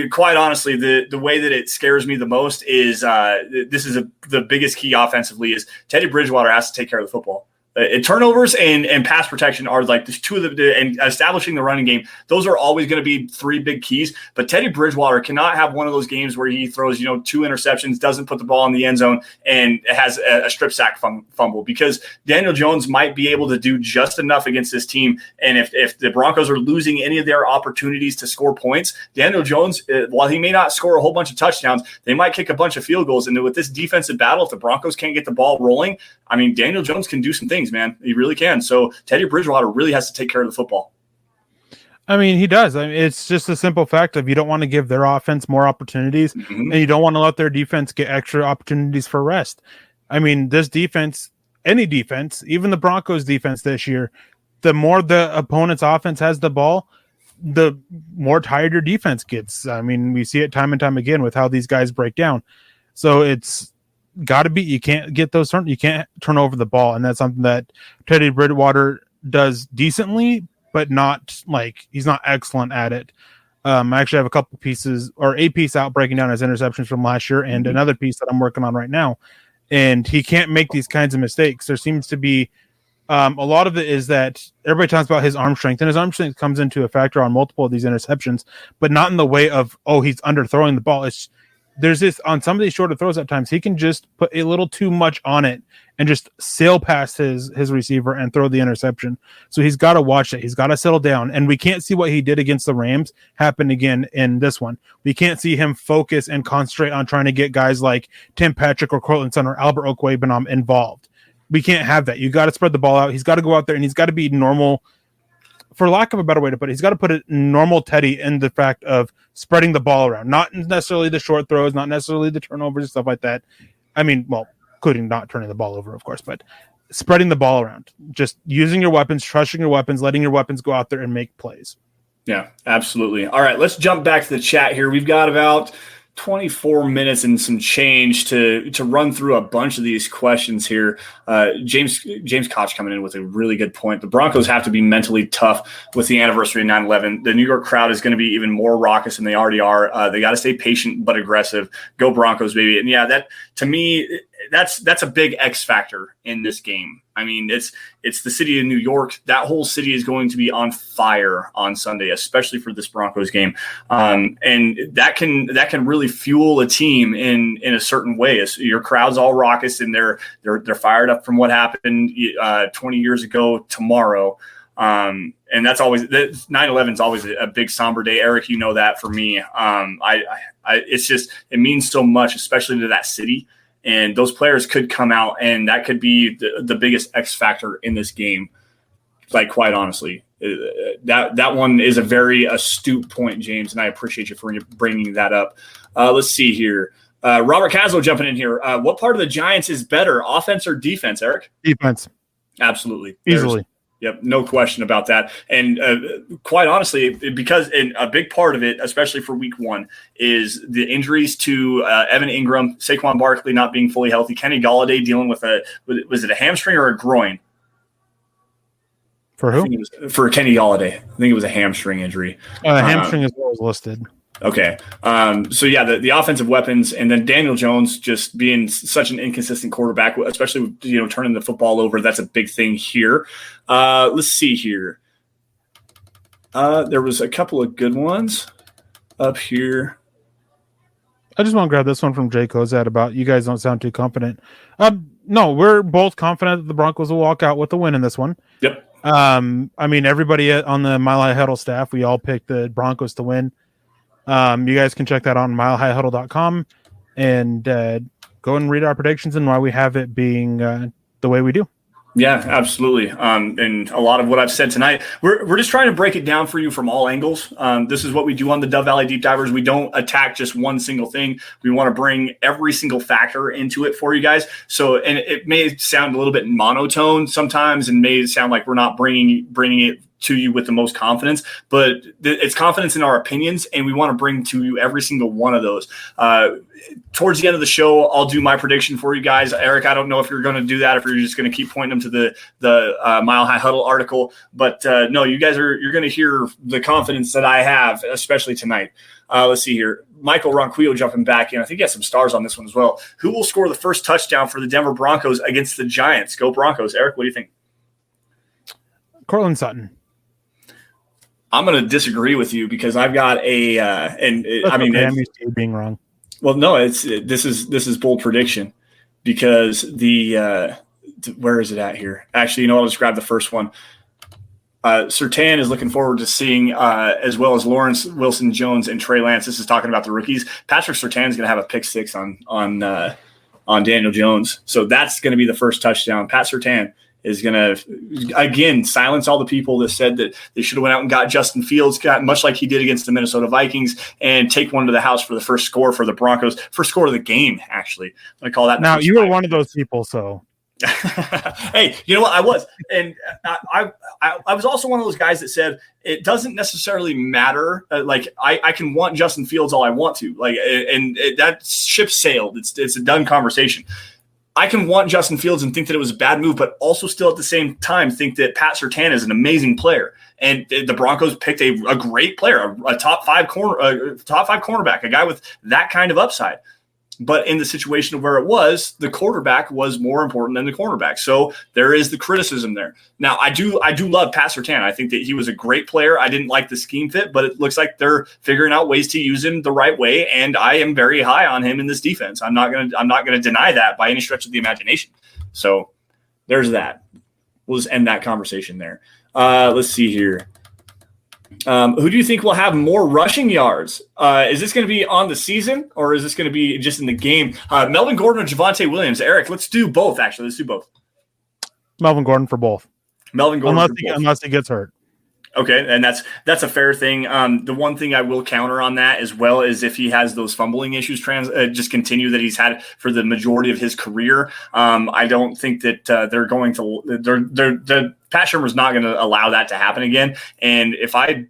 quite honestly, the way that it scares me the most is the biggest key offensively is Teddy Bridgewater has to take care of the football. Turnovers and pass protection are like the two of and establishing the running game. Those are always going to be three big keys. But Teddy Bridgewater cannot have one of those games where he throws, 2 interceptions, doesn't put the ball in the end zone, and has a strip sack fumble, because Daniel Jones might be able to do just enough against this team. And if the Broncos are losing any of their opportunities to score points, Daniel Jones, while he may not score a whole bunch of touchdowns, they might kick a bunch of field goals. And with this defensive battle, if the Broncos can't get the ball rolling, I mean, Daniel Jones can do some things, man. He really can. So Teddy Bridgewater really has to take care of the football. I mean, he does. I mean, it's just a simple fact of you don't want to give their offense more opportunities, and you don't want to let their defense get extra opportunities for rest. I mean, this defense, any defense, even the Broncos defense this year, the more the opponent's offense has the ball, the more tired your defense gets. I mean, we see it time and time again with how these guys break down. So it's got to be, you can't get those you can't turn over the ball, and that's something that Teddy Bridgewater does decently, but not like he's not excellent at it. I actually have a couple pieces, or a piece out breaking down his interceptions from last year, and another piece that I'm working on right now, and he can't make these kinds of mistakes. There seems to be a lot of it is that everybody talks about his arm strength, and his arm strength comes into a factor on multiple of these interceptions, but not in the way of, he's underthrowing the ball. There's this on some of these shorter throws at times, he can just put a little too much on it and just sail past his receiver and throw the interception. So he's got to watch it. He's got to settle down. And we can't see what he did against the Rams happen again in this one. We can't see him focus and concentrate on trying to get guys like Tim Patrick or Cortland Sutton or Albert Okwuegbunam involved. We can't have that. You got to spread the ball out. He's got to go out there and he's got to be normal, for lack of a better way to put it. He's got to put it normal Teddy in the fact of spreading the ball around, not necessarily the short throws, not necessarily the turnovers and stuff like that. I mean, well, including not turning the ball over, of course, but spreading the ball around, just using your weapons, trusting your weapons, letting your weapons go out there and make plays. Yeah, absolutely. All right, let's jump back to the chat here. We've got about 24 minutes and some change to run through a bunch of these questions here. James Koch coming in with a really good point. The Broncos have to be mentally tough with the anniversary of 9/11. The New York crowd is going to be even more raucous than they already are. They got to stay patient but aggressive. Go Broncos, baby. And yeah, that to me, that's a big X factor in this game. I mean, it's the city of New York. That whole city is going to be on fire on Sunday, especially for this Broncos game. And that can really fuel a team in a certain way. Your crowd's all raucous and they're fired up from what happened 20 years ago tomorrow. And that's always 9/11 is always a big somber day. Eric, you know that for me. It's just, it means so much, especially to that city. And those players could come out, and that could be the biggest X factor in this game. Like, quite honestly, that one is a very astute point, James, and I appreciate you for bringing that up. Let's see here. Robert Caslow jumping in here. What part of the Giants is better, offense or defense, Eric? Defense. Absolutely. Easily. Yep, no question about that. And quite honestly, because a big part of it, especially for week one, is the injuries to Evan Ingram, Saquon Barkley not being fully healthy, Kenny Golladay dealing with was it a hamstring or a groin? For who? For Kenny Golladay. I think it was a hamstring injury. Hamstring is what was listed. Okay. So, yeah, the offensive weapons, and then Daniel Jones just being such an inconsistent quarterback, especially, turning the football over. That's a big thing here. Let's see here. There was a couple of good ones up here. I just want to grab this one from Jay Kozad about you guys don't sound too confident. No, we're both confident that the Broncos will walk out with the win in this one. Yep. I mean, everybody on the Mile High Huddle staff, we all picked the Broncos to win. You guys can check that on milehighhuddle.com and go and read our predictions and why we have it being the way we do. Yeah, absolutely. And a lot of what I've said tonight, we're just trying to break it down for you from all angles. This is what we do on the Dove Valley Deep Divers. We don't attack just one single thing. We want to bring every single factor into it for you guys. So, and it may sound a little bit monotone sometimes, and may sound like we're not bringing it to you with the most confidence, but it's confidence in our opinions, and we want to bring to you every single one of those. Towards the end of the show, I'll do my prediction for you guys. Eric, I don't know if you're going to do that, if you're just going to keep pointing them to the Mile High Huddle article, but no, you're going to hear the confidence that I have, especially tonight. Let's see here. Michael Ronquillo jumping back in. I think he has some stars on this one as well. Who will score the first touchdown for the Denver Broncos against the Giants? Go Broncos. Eric, what do you think? Cortland Sutton. I'm going to disagree with you because I've got I'm used to being wrong. Well, no, this is bold prediction because where is it at here? Actually, I'll just grab the first one. Surtain is looking forward to seeing, as well as Lawrence Wilson-Jones and Trey Lance. This is talking about the rookies. Patrick Surtain is going to have a pick six on Daniel Jones, so that's going to be the first touchdown. Pat Surtain is going to, again, silence all the people that said that they should have went out and got Justin Fields, much like he did against the Minnesota Vikings, and take one to the house for the first score for the Broncos, first score of the game, actually. I'm going to call that. Now, you were one of those people, so. Hey, you know what? I was. And I was also one of those guys that said it doesn't necessarily matter. I can want Justin Fields all I want to. That ship sailed. It's a done conversation. I can want Justin Fields and think that it was a bad move, but also still at the same time think that Pat Surtain is an amazing player. And the Broncos picked a great player, a top five cornerback, a guy with that kind of upside. But in the situation of where it was, the quarterback was more important than the cornerback. So there is the criticism there. Now, I do love Pat Surtain. I think that he was a great player. I didn't like the scheme fit, but it looks like they're figuring out ways to use him the right way. And I am very high on him in this defense. I'm not gonna deny that by any stretch of the imagination. So there's that. We'll just end that conversation there. Let's see here. Who do you think will have more rushing yards? Is this going to be on the season, or is this going to be just in the game? Melvin Gordon or Javonte Williams? Eric, let's do both, actually. Let's do both. Melvin Gordon for both. Melvin Gordon unless he gets hurt. Okay, and that's a fair thing. The one thing I will counter on that as well is if he has those fumbling issues just continue that he's had for the majority of his career. I don't think that they're going to Pat Shurmur's not going to allow that to happen again. And if I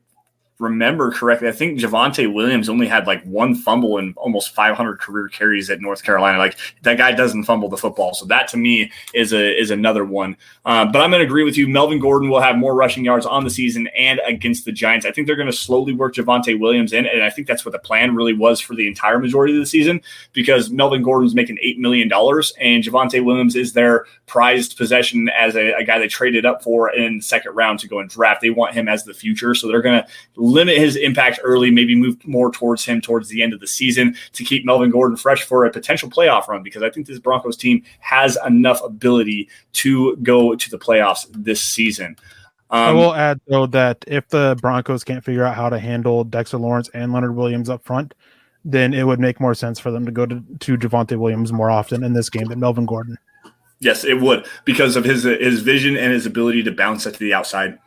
remember correctly, I think Javonte Williams only had like one fumble in almost 500 career carries at North Carolina. Like, that guy doesn't fumble the football. So that to me is another one. But I'm going to agree with you. Melvin Gordon will have more rushing yards on the season and against the Giants. I think they're going to slowly work Javonte Williams in. And I think that's what the plan really was for the entire majority of the season, because Melvin Gordon's making $8 million and Javonte Williams is their prized possession as a guy they traded up for in the second round to go and draft. They want him as the future. So they're going to limit his impact early, maybe move more towards him towards the end of the season to keep Melvin Gordon fresh for a potential playoff run, because I think this Broncos team has enough ability to go to the playoffs this season. I will add, though, that if the Broncos can't figure out how to handle Dexter Lawrence and Leonard Williams up front, then it would make more sense for them to go to Javonte Williams more often in this game than Melvin Gordon. Yes, it would, because of his vision and his ability to bounce it to the outside.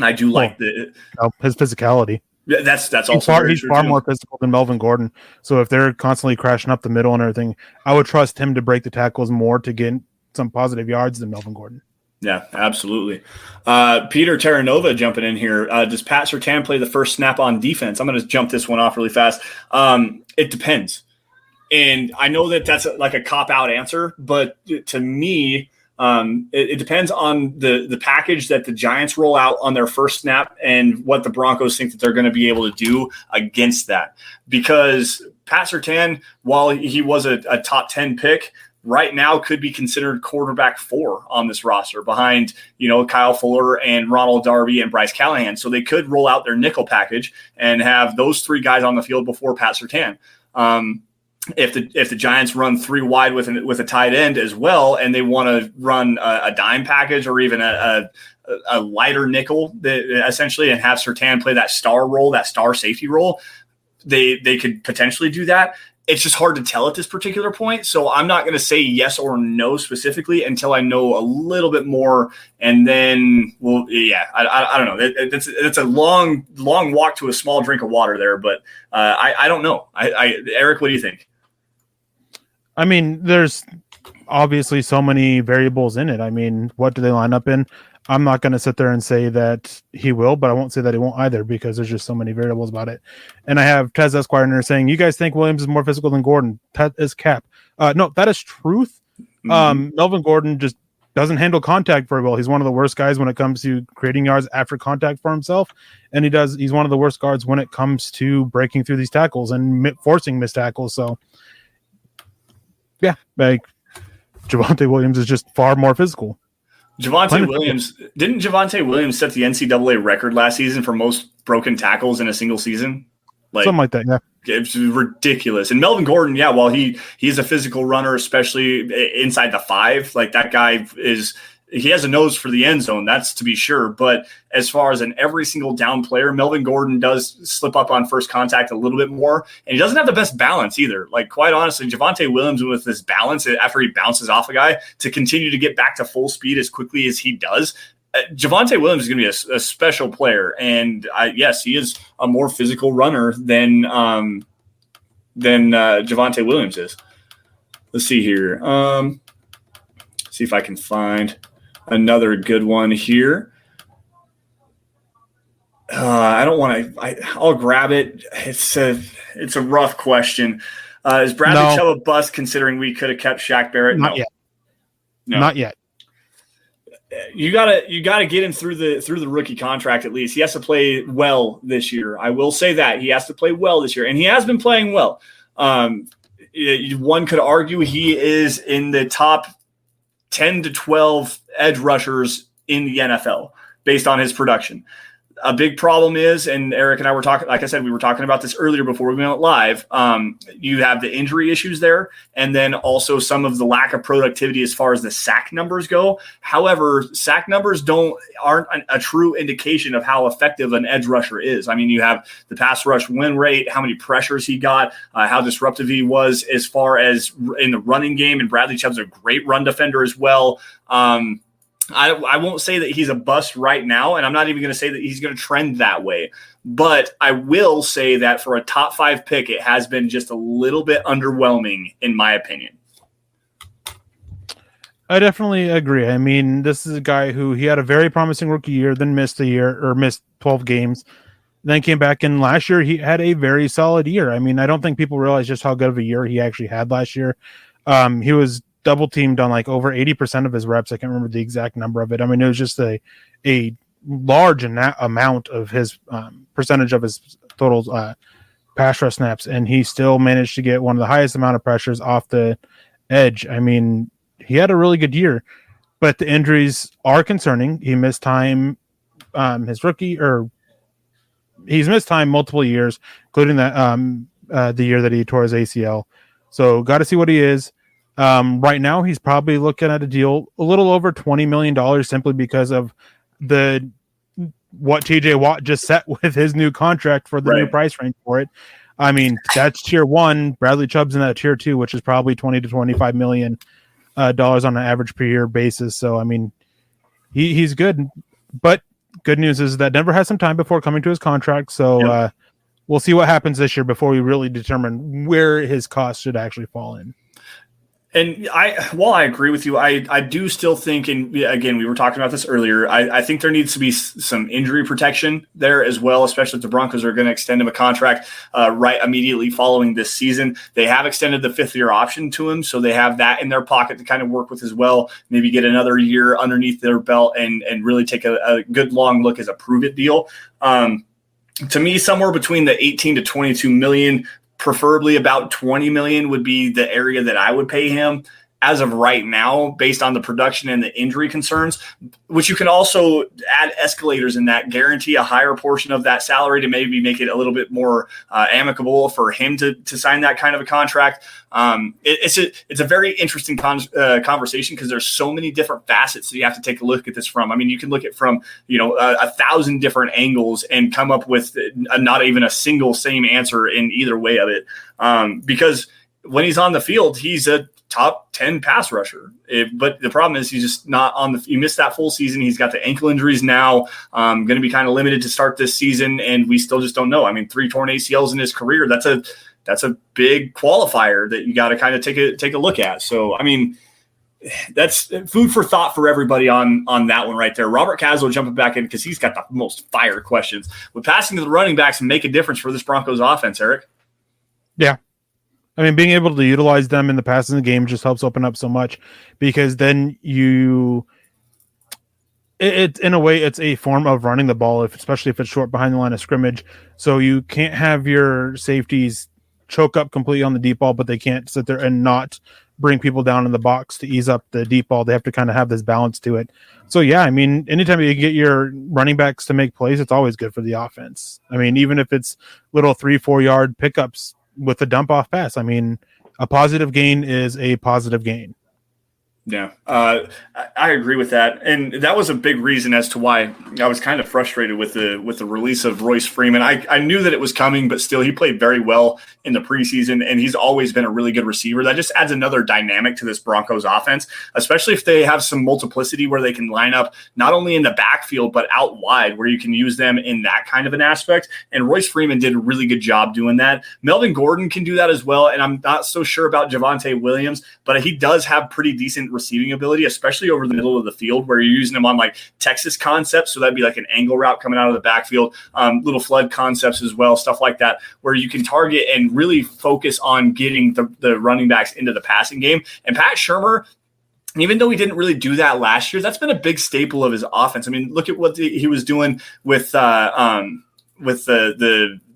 I do like his physicality. Yeah, that's also he's far more physical than Melvin Gordon. So if they're constantly crashing up the middle and everything, I would trust him to break the tackles more to get some positive yards than Melvin Gordon. Yeah, absolutely. Peter Terranova jumping in here. Does Pat Surtain play the first snap on defense? I'm going to jump this one off really fast. It depends. And I know that that's like a cop-out answer, but to me, it depends on the package that the Giants roll out on their first snap and what the Broncos think that they're going to be able to do against that. Because Pat Surtain, while he was a top 10 pick, right now could be considered quarterback 4 on this roster behind, Kyle Fuller and Ronald Darby and Bryce Callahan. So they could roll out their nickel package and have those 3 guys on the field before Pat Surtain. If the Giants run 3 wide with a tight end as well, and they want to run a dime package or even a lighter nickel, essentially, and have Surtain play that star role, that star safety role, they could potentially do that. it's just hard to tell at this particular point. So I'm not going to say yes or no specifically until I know a little bit more. And then, well, yeah, I don't know. It's a long walk to a small drink of water there, but I don't know. Eric, what do you think? I mean, there's obviously so many variables in it. I mean, what do they line up in? I'm not going to sit there and say that he will, but I won't say that he won't either because there's just so many variables about it. And I have Tez Esquire in there saying, you guys think Williams is more physical than Gordon? That is cap. No, that is truth. Melvin Gordon just doesn't handle contact very well. He's one of the worst guys when it comes to creating yards after contact for himself. And he's one of the worst guards when it comes to breaking through these tackles and forcing missed tackles. So yeah, like Javonte Williams is just far more physical. Didn't Javonte Williams set the NCAA record last season for most broken tackles in a single season? Something like that, yeah. It's ridiculous. And Melvin Gordon, yeah, while he's a physical runner, especially inside the 5, like that guy he has a nose for the end zone, that's to be sure. But as far as an every single down player, Melvin Gordon does slip up on first contact a little bit more. And he doesn't have the best balance either. Like, quite honestly, Javonte Williams with this balance after he bounces off a guy to continue to get back to full speed as quickly as he does. Javonte Williams is going to be a special player. And yes, he is a more physical runner than Javonte Williams is. Let's see here. See if I can find another good one here. I don't want to. I'll grab it. It's a rough question. Is Bradley Chubb a bust considering we could have kept Shaq Barrett? Not yet. No. Not yet. You gotta get him through the rookie contract at least. He has to play well this year. I will say that he has to play well this year, and he has been playing well. One could argue he is in the top 10 to 12 edge rushers in the NFL based on his production. A big problem is, and Eric and I were talking, like I said, we were talking about this earlier before we went live. You have the injury issues there, and then also some of the lack of productivity as far as the sack numbers go. However, sack numbers aren't a true indication of how effective an edge rusher is. I mean, you have the pass rush win rate, how many pressures he got, how disruptive he was as far as in the running game, and Bradley Chubb's a great run defender as well. I won't say that he's a bust right now, and I'm not even going to say that he's going to trend that way. But I will say that for a top 5 pick, it has been just a little bit underwhelming, in my opinion. I definitely agree. I mean, this is a guy who he had a very promising rookie year, then missed 12 games, then came back. And last year, he had a very solid year. I mean, I don't think people realize just how good of a year he actually had last year. He was double teamed on like over 80% of his reps. I can't remember the exact number of it. I mean, it was just a large amount of his percentage of his total pass rush snaps, and he still managed to get one of the highest amount of pressures off the edge. I mean, he had a really good year, but the injuries are concerning. He missed time he's missed time multiple years, including that the year that he tore his ACL. So got to see what he is. Right now, he's probably looking at a deal a little over $20 million simply because of what TJ Watt just set with his new contract for the new price range for it. I mean, that's tier 1. Bradley Chubb's in that tier 2, which is probably $20 to $25 million on an average per year basis. So, I mean, he's good. But good news is that Denver has some time before coming to his contract. So we'll see what happens this year before we really determine where his costs should actually fall in. And while I agree with you, I do still think, and again, we were talking about this earlier, I think there needs to be some injury protection there as well, especially if the Broncos are going to extend him a contract right immediately following this season. They have extended the 5th-year option to him, so they have that in their pocket to kind of work with as well, maybe get another year underneath their belt and really take a good long look as a prove-it deal. To me, somewhere between the 18 to 22 million, preferably about 20 million would be the area that I would pay him as of right now, based on the production and the injury concerns, which you can also add escalators in that, guarantee a higher portion of that salary to maybe make it a little bit more amicable for him to sign that kind of a contract. It's a very interesting conversation because there's so many different facets that you have to take a look at this from. I mean, you can look at from 1,000 different angles and come up with not even a single same answer in either way of it, because when he's on the field, he's a top 10 pass rusher. But the problem is he's just not on the – you missed that full season. He's got the ankle injuries now, going to be kind of limited to start this season, and we still just don't know. I mean, 3 torn ACLs in his career, that's a big qualifier that you got to kind of take a look at. So, I mean – that's food for thought for everybody on that one right there. Robert Caswell jumping back in because he's got the most fire questions. Would passing to the running backs make a difference for this Broncos offense, Eric? Yeah. I mean, being able to utilize them in the passing game just helps open up so much, because then in a way, it's a form of running the ball, especially if it's short behind the line of scrimmage. So you can't have your safeties choke up completely on the deep ball, but they can't sit there and not bring people down in the box to ease up the deep ball. They have to kind of have this balance to it. So yeah, I mean, anytime you get your running backs to make plays, it's always good for the offense. I mean, even if it's little 3-4 yard pickups with a dump off pass, I mean, a positive gain is a positive gain. Yeah, I agree with that, and that was a big reason as to why I was kind of frustrated with the release of Royce Freeman. I knew that it was coming, but still, he played very well in the preseason, and he's always been a really good receiver. That just adds another dynamic to this Broncos offense, especially if they have some multiplicity where they can line up not only in the backfield but out wide, where you can use them in that kind of an aspect. And Royce Freeman did a really good job doing that. Melvin Gordon can do that as well, and I'm not so sure about Javonte Williams, but he does have pretty decent receiving ability, especially over the middle of the field where you're using them on like Texas concepts. So that'd be like an angle route coming out of the backfield, little flood concepts as well, stuff like that, where you can target and really focus on getting the running backs into the passing game. And Pat Shurmur, even though he didn't really do that last year, that's been a big staple of his offense. I mean, look at what he was doing with the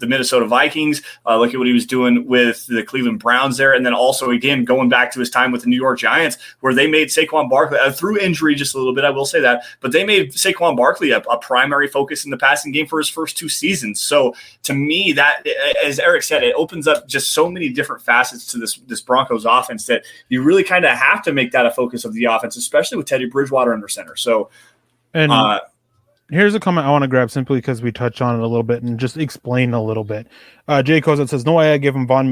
Minnesota Vikings. Look at what he was doing with the Cleveland Browns there. And then also, again, going back to his time with the New York Giants, where they made Saquon Barkley, through injury just a little bit, I will say that, but they made Saquon Barkley a primary focus in the passing game for his first 2 seasons. So to me, that, as Eric said, it opens up just so many different facets to this Broncos offense that you really kind of have to make that a focus of the offense, especially with Teddy Bridgewater under center. So, here's a comment I want to grab simply because we touched on it a little bit and just explain a little bit. Jay Kozat says, no way I give him Von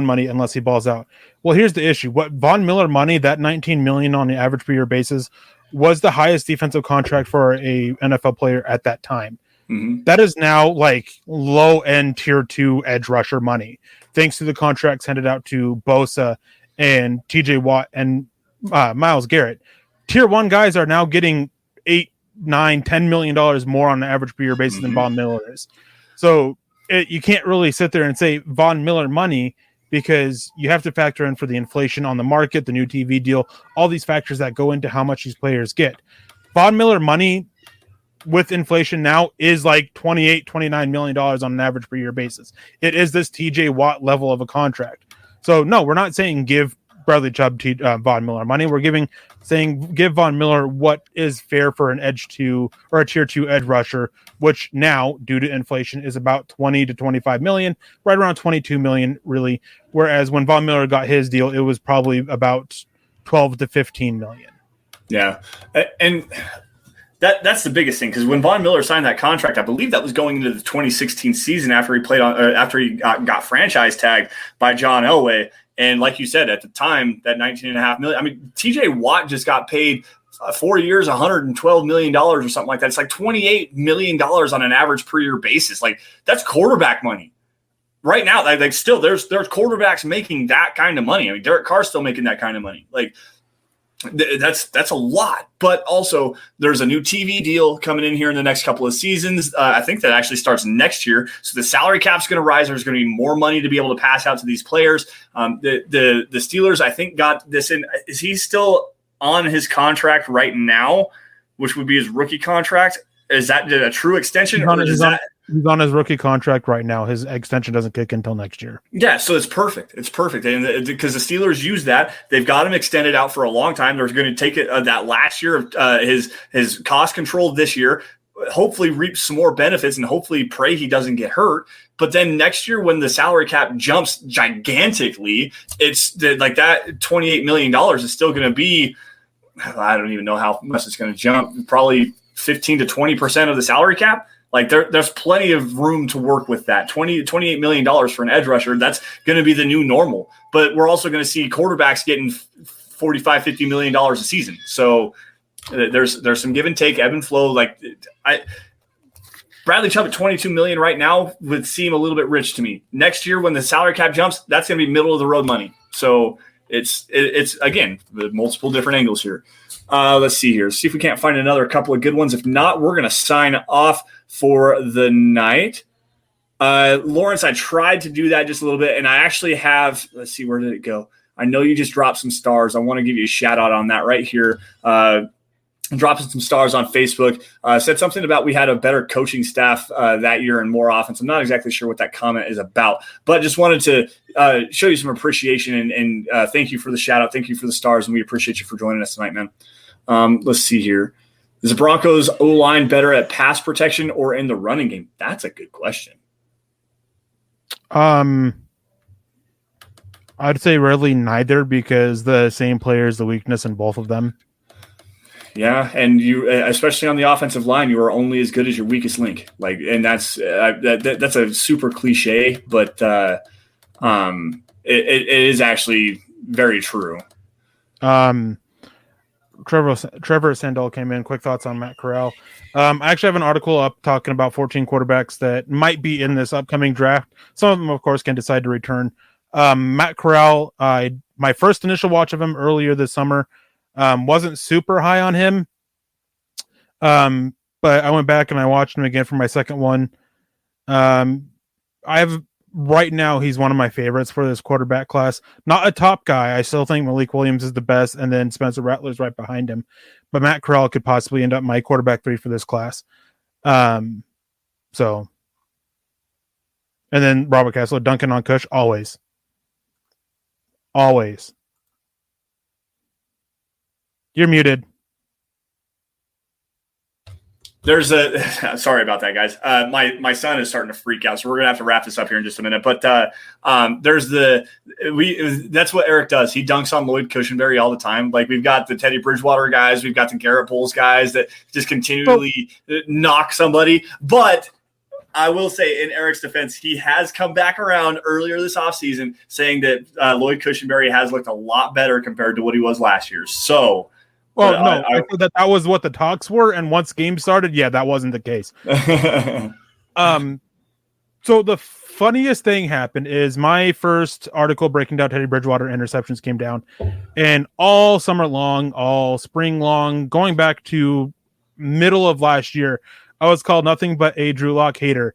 money unless he balls out. Well, here's the issue. What Von Miller money, that $19 million on the average per year basis, was the highest defensive contract for a NFL player at that time. Mm-hmm. That is now like low-end tier 2 edge rusher money, thanks to the contracts handed out to Bosa and TJ Watt and Myles Garrett. Tier 1 guys are now getting $8, $9, $10 million more on an average per year basis than Von Miller is. So you can't really sit there and say Von Miller money, because you have to factor in for the inflation on the market, the new TV deal, all these factors that go into how much these players get. Von Miller money with inflation now is like $28, $29 million on an average per year basis. It is this TJ Watt level of a contract. So no, we're not saying give Bradley Chubb Von Miller money. We're saying give Von Miller what is fair for an edge 2 or a tier 2 edge rusher, which now, due to inflation, is about 20 to 25 million, right around 22 million, really. Whereas when Von Miller got his deal, it was probably about 12 to 15 million. Yeah. And that's the biggest thing, because when Von Miller signed that contract, I believe that was going into the 2016 season after he got franchise tagged by John Elway. And like you said, at the time, that $19.5 million, I mean, TJ Watt just got paid 4 years, $112 million or something like that. It's like $28 million on an average per year basis. Like, that's quarterback money. Right now, like still, there's quarterbacks making that kind of money. I mean, Derek Carr's still making that kind of money. Like, that's a lot. But also, there's a new TV deal coming in here in the next couple of seasons. I think that actually starts next year. So the salary cap's going to rise. There's going to be more money to be able to pass out to these players. The Steelers, I think, got this in. Is he still on his contract right now, which would be his rookie contract? Is that a true extension? He's on his rookie contract right now. His extension doesn't kick until next year. Yeah, so it's perfect. It's perfect. And because the Steelers use that, they've got him extended out for a long time. They're going to take it that last year of his cost control this year, hopefully reap some more benefits, and hopefully pray he doesn't get hurt. But then next year, when the salary cap jumps gigantically, it's like that $28 million is still going to be, I don't even know how much it's going to jump, probably 15 to 20% of the salary cap. Like there's plenty of room to work with that. $28 million for an edge rusher, that's going to be the new normal. But we're also going to see quarterbacks getting $45-50 million a season. So there's some give and take, ebb and flow. Like Bradley Chubb at $22 million right now would seem a little bit rich to me. Next year, when the salary cap jumps, that's going to be middle of the road money. So it's again, the multiple different angles here. Let's see here. See if we can't find another couple of good ones. If not, we're going to sign off for the night. Lawrence, I tried to do that just a little bit, and I actually have, let's see, where did it go? I know you just dropped some stars. I want to give you a shout out on that right here. Dropping some stars on Facebook, said something about we had a better coaching staff that year and more offense. I'm not exactly sure what that comment is about, but just wanted to show you some appreciation and thank you for the shout out. Thank you for the stars, and we appreciate you for joining us tonight, man. Let's see here. Is the Broncos O-line better at pass protection or in the running game? That's a good question. I'd say really neither, because the same player is the weakness in both of them. Yeah, and you, especially on the offensive line, you are only as good as your weakest link. Like, and that's a super cliche, but it is actually very true. Trevor Sandell came in. Quick thoughts on Matt Corral. I actually have an article up talking about 14 quarterbacks that might be in this upcoming draft. Some of them, of course, can decide to return. Matt Corral, my first initial watch of him earlier this summer, wasn't super high on him. But I went back and I watched him again for my second one. Right now, he's one of my favorites for this quarterback class. Not a top guy. I still think Malik Williams is the best, and then Spencer Rattler's right behind him. But Matt Corral could possibly end up my quarterback 3 for this class. And then Robert Castlew, dunking on Kush, always. Always. You're muted. There's sorry about that, guys. My son is starting to freak out, so we're gonna have to wrap this up here in just a minute. But that's what Eric does. He dunks on Lloyd Cushenberry all the time. Like, we've got the Teddy Bridgewater guys, we've got the Garrett Bowles guys that just continually knock somebody. But I will say, in Eric's defense, he has come back around earlier this offseason saying that Lloyd Cushenberry has looked a lot better compared to what he was last year. So. Well, I thought that was what the talks were, and once game started, that wasn't the case. So the funniest thing happened is my first article breaking down Teddy Bridgewater interceptions came down, and all summer long, all spring long, going back to middle of last year, I was called nothing but a Drew Lock hater.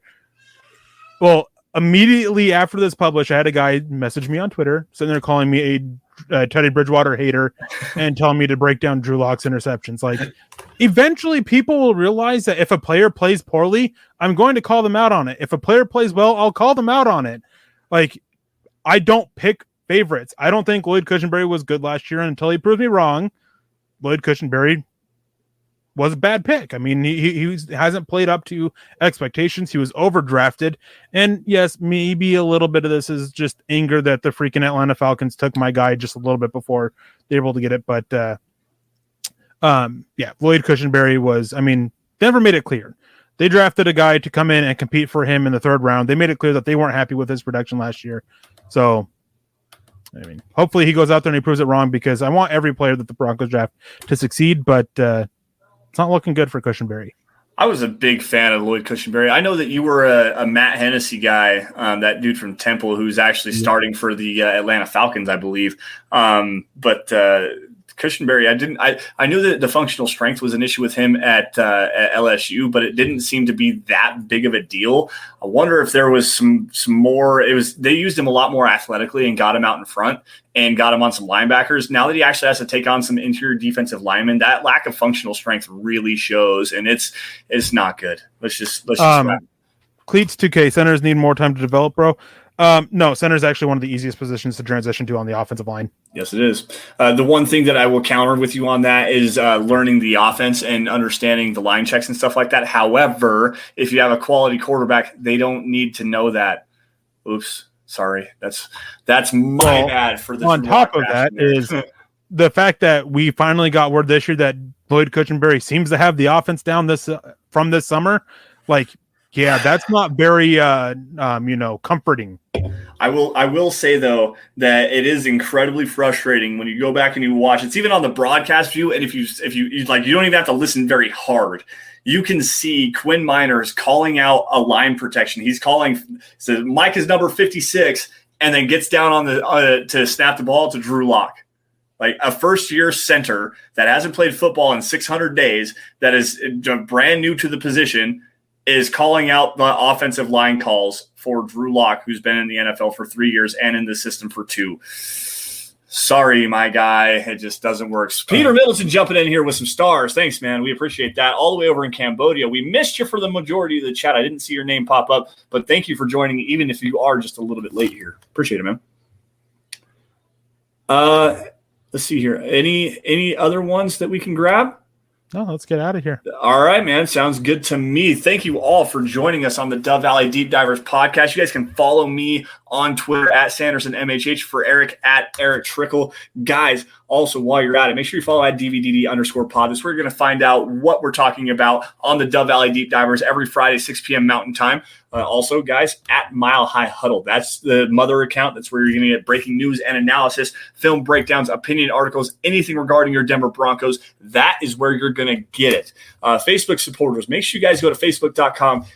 Well, immediately after this published, I had a guy message me on Twitter, sitting there calling me a Teddy Bridgewater hater and telling me to break down Drew Lock's interceptions. Like, eventually people will realize that if a player plays poorly, I'm going to call them out on it. If a player plays well, I'll call them out on it. Like, I don't pick favorites. I don't think Lloyd Cushenberry was good last year until he proved me wrong. Lloyd Cushenberry was a bad pick. I mean, he hasn't played up to expectations. He was overdrafted. And yes, maybe a little bit of this is just anger that the freaking Atlanta Falcons took my guy just a little bit before they were able to get it. But Lloyd Cushenberry was, they never made it clear. They drafted a guy to come in and compete for him in the 3rd round. They made it clear that they weren't happy with his production last year. So, hopefully he goes out there and he proves it wrong, because I want every player that the Broncos draft to succeed, but it's not looking good for Cushenberry. I was a big fan of Lloyd Cushenberry. I know that you were a Matt Hennessy guy, that dude from Temple who's actually starting for the Atlanta Falcons, I believe. But Cushenberry, I knew that the functional strength was an issue with him at LSU, but it didn't seem to be that big of a deal. I wonder if there was some more. They used him a lot more athletically and got him out in front and got him on some linebackers. Now that he actually has to take on some interior defensive linemen, that lack of functional strength really shows, and it's not good. Let's just Cleats 2K, centers need more time to develop, bro. No, center is actually one of the easiest positions to transition to on the offensive line. Yes, it is. The one thing that I will counter with you on that is learning the offense and understanding the line checks and stuff like that. However, if you have a quality quarterback, they don't need to know that. Oops, sorry. That's my bad for this. On top of that is the fact that we finally got word this year that Lloyd Cushenberry seems to have the offense down from this summer. Like, Yeah, that's not very comforting. I will say though that it is incredibly frustrating when you go back and you watch. It's even on the broadcast view, and if you like, you don't even have to listen very hard. You can see Quinn Miners calling out a line protection. He's calling, so Mike is number 56, and then gets down on the to snap the ball to Drew Lock. Like a first-year center that hasn't played football in 600 days, that is brand new to the position, is calling out the offensive line calls for Drew Lock, who's been in the NFL for 3 years and in the system for 2. Sorry, my guy. It just doesn't work. Peter Middleton jumping in here with some stars. Thanks, man. We appreciate that. All the way over in Cambodia. We missed you for the majority of the chat. I didn't see your name pop up, but thank you for joining, even if you are just a little bit late here. Appreciate it, man. Let's see here. Any other ones that we can grab? No, let's get out of here. All right, man. Sounds good to me. Thank you all for joining us on the Dove Valley Deep Divers podcast. You guys can follow me on Twitter at Sanderson MHH, for Eric at Erick Trickel. Guys, also, while you're at it, make sure you follow at DVDD_pod. That's where you're going to find out what we're talking about on the Dove Valley Deep Divers every Friday, 6 p.m. Mountain Time. Also, guys, at Mile High Huddle. That's the mother account. That's where you're going to get breaking news and analysis, film breakdowns, opinion articles, anything regarding your Denver Broncos. That is where you're going to get it. Facebook supporters, make sure you guys go to facebook.com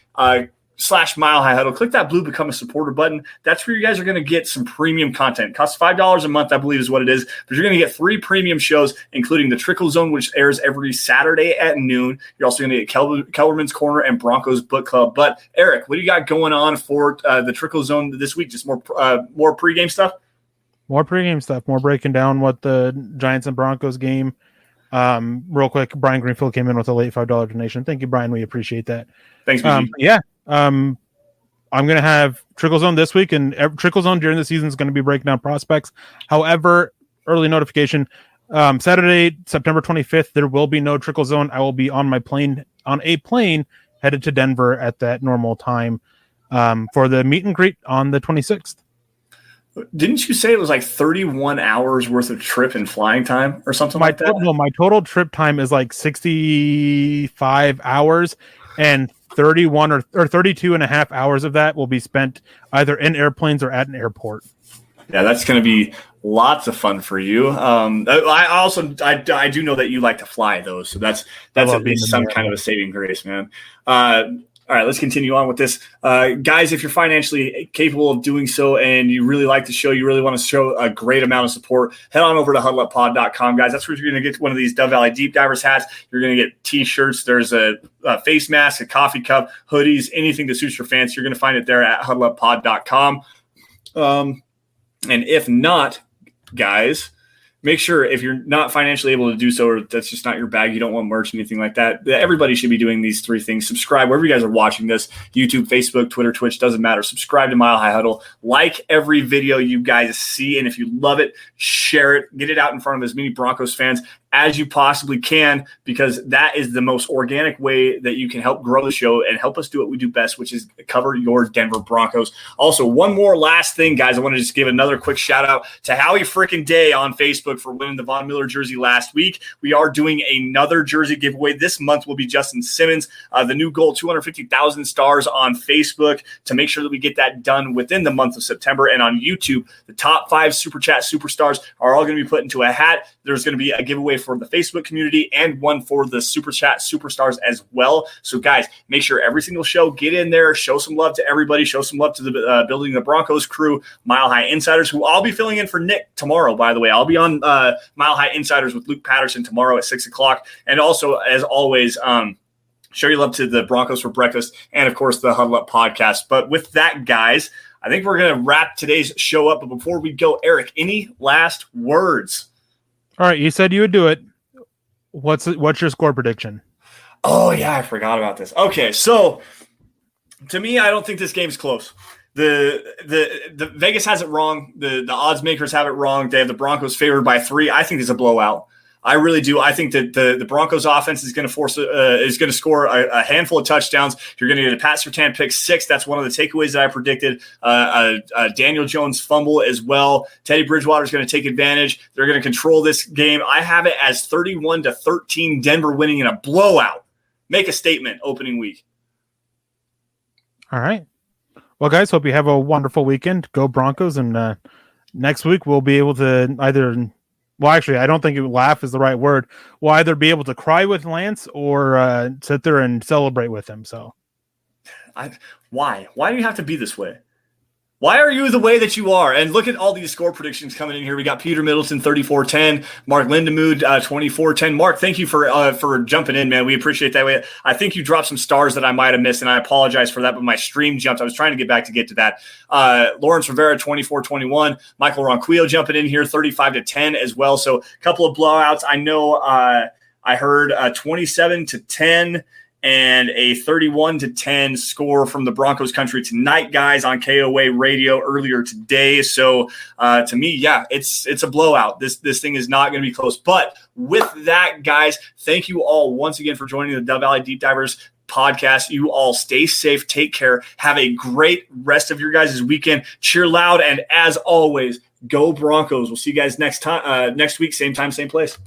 /Mile High Huddle. Click that blue Become a Supporter button. That's where you guys are going to get some premium content. It costs $5 a month, I believe is what it is. But you're going to get 3 premium shows, including the Trickel Zone, which airs every Saturday at noon. You're also going to get Kellerman's Corner and Broncos Book Club. But, Eric, what do you got going on for the Trickel Zone this week? Just more pregame stuff? More pregame stuff. More breaking down what the Giants and Broncos game. Real quick, Brian Greenfield came in with a late $5 donation. Thank you, Brian. We appreciate that. Thanks, BG. Yeah. I'm going to have Trickle Zone this week, and Trickle Zone during the season is going to be breaking down prospects. However, early notification, Saturday, September 25th, there will be no Trickle Zone. I will be on a plane headed to Denver at that normal time for the meet and greet on the 26th. Didn't you say it was like 31 hours worth of trip and flying time or something like that? Well, my total trip time is like 65 hours, and 31 or 32 and a half hours of that will be spent either in airplanes or at an airport. Yeah, that's going to be lots of fun for you. I do know that you like to fly those, so that's at least some kind of a saving grace, man. All right, let's continue on with this. Guys, if you're financially capable of doing so and you really like the show, you really want to show a great amount of support, head on over to huddleuppod.com, guys. That's where you're going to get one of these Dove Valley Deep Divers hats. You're going to get T-shirts. There's a face mask, a coffee cup, hoodies, anything that suits your fancy. You're going to find it there at huddleuppod.com. And if not, guys, make sure if you're not financially able to do so, or that's just not your bag, you don't want merch, anything like that, everybody should be doing these 3 things. Subscribe wherever you guys are watching this, YouTube, Facebook, Twitter, Twitch, doesn't matter. Subscribe to Mile High Huddle. Like every video you guys see, and if you love it, share it. Get it out in front of as many Broncos fans as you possibly can, because that is the most organic way that you can help grow the show and help us do what we do best, which is cover your Denver Broncos. Also, one more last thing, guys. I want to just give another quick shout out to Howie freaking Day on Facebook for winning the Von Miller jersey last week. We are doing another jersey giveaway. This month will be Justin Simmons. The new goal, 250,000 stars on Facebook, to make sure that we get that done within the month of September. And on YouTube, the top 5 Super Chat superstars are all going to be put into a hat. There's going to be a giveaway for the Facebook community and one for the Super Chat superstars as well. So, guys, make sure every single show, get in there, show some love to everybody, show some love to the Building the Broncos crew, Mile High Insiders, who I'll be filling in for Nick tomorrow, by the way. I'll be on Mile High Insiders with Luke Patterson tomorrow at 6 o'clock. And also, as always, show your love to the Broncos for breakfast and, of course, the Huddle Up podcast. But with that, guys, I think we're going to wrap today's show up. But before we go, Eric, any last words? All right, you said you would do it. What's your score prediction? Oh, yeah, I forgot about this. Okay, so to me, I don't think this game's close. The Vegas has it wrong. The odds makers have it wrong. They have the Broncos favored by 3. I think it's a blowout. I really do. I think that the Broncos offense is going to score a handful of touchdowns. You're going to get a Pat Surtain pick 6. That's one of the takeaways that I predicted. Daniel Jones fumble as well. Teddy Bridgewater is going to take advantage. They're going to control this game. I have it as 31-13 Denver winning in a blowout. Make a statement opening week. All right. Well, guys, hope you have a wonderful weekend. Go Broncos. And next week we'll be able to either, well, actually, I don't think laugh is the right word. We'll either be able to cry with Lance or sit there and celebrate with him. So why? Why do you have to be this way? Why are you the way that you are? And look at all these score predictions coming in here. We got Peter Middleton, 34-10. Mark Lindemood, 24-10. Mark, thank you for jumping in, man. We appreciate that. I think you dropped some stars that I might have missed, and I apologize for that, but my stream jumped. I was trying to get to that. Lawrence Rivera, 24-21. Michael Ronquillo jumping in here, 35-10 as well. So a couple of blowouts. I know I heard 27-10. And a 31-10 score from the Broncos country tonight, guys, on KOA radio earlier today. So to me, yeah, it's a blowout. This thing is not going to be close. But with that, guys, thank you all once again for joining the Dove Valley Deep Divers podcast. You all stay safe, take care, have a great rest of your guys' weekend. Cheer loud, and as always, go Broncos. We'll see you guys next week, same time, same place.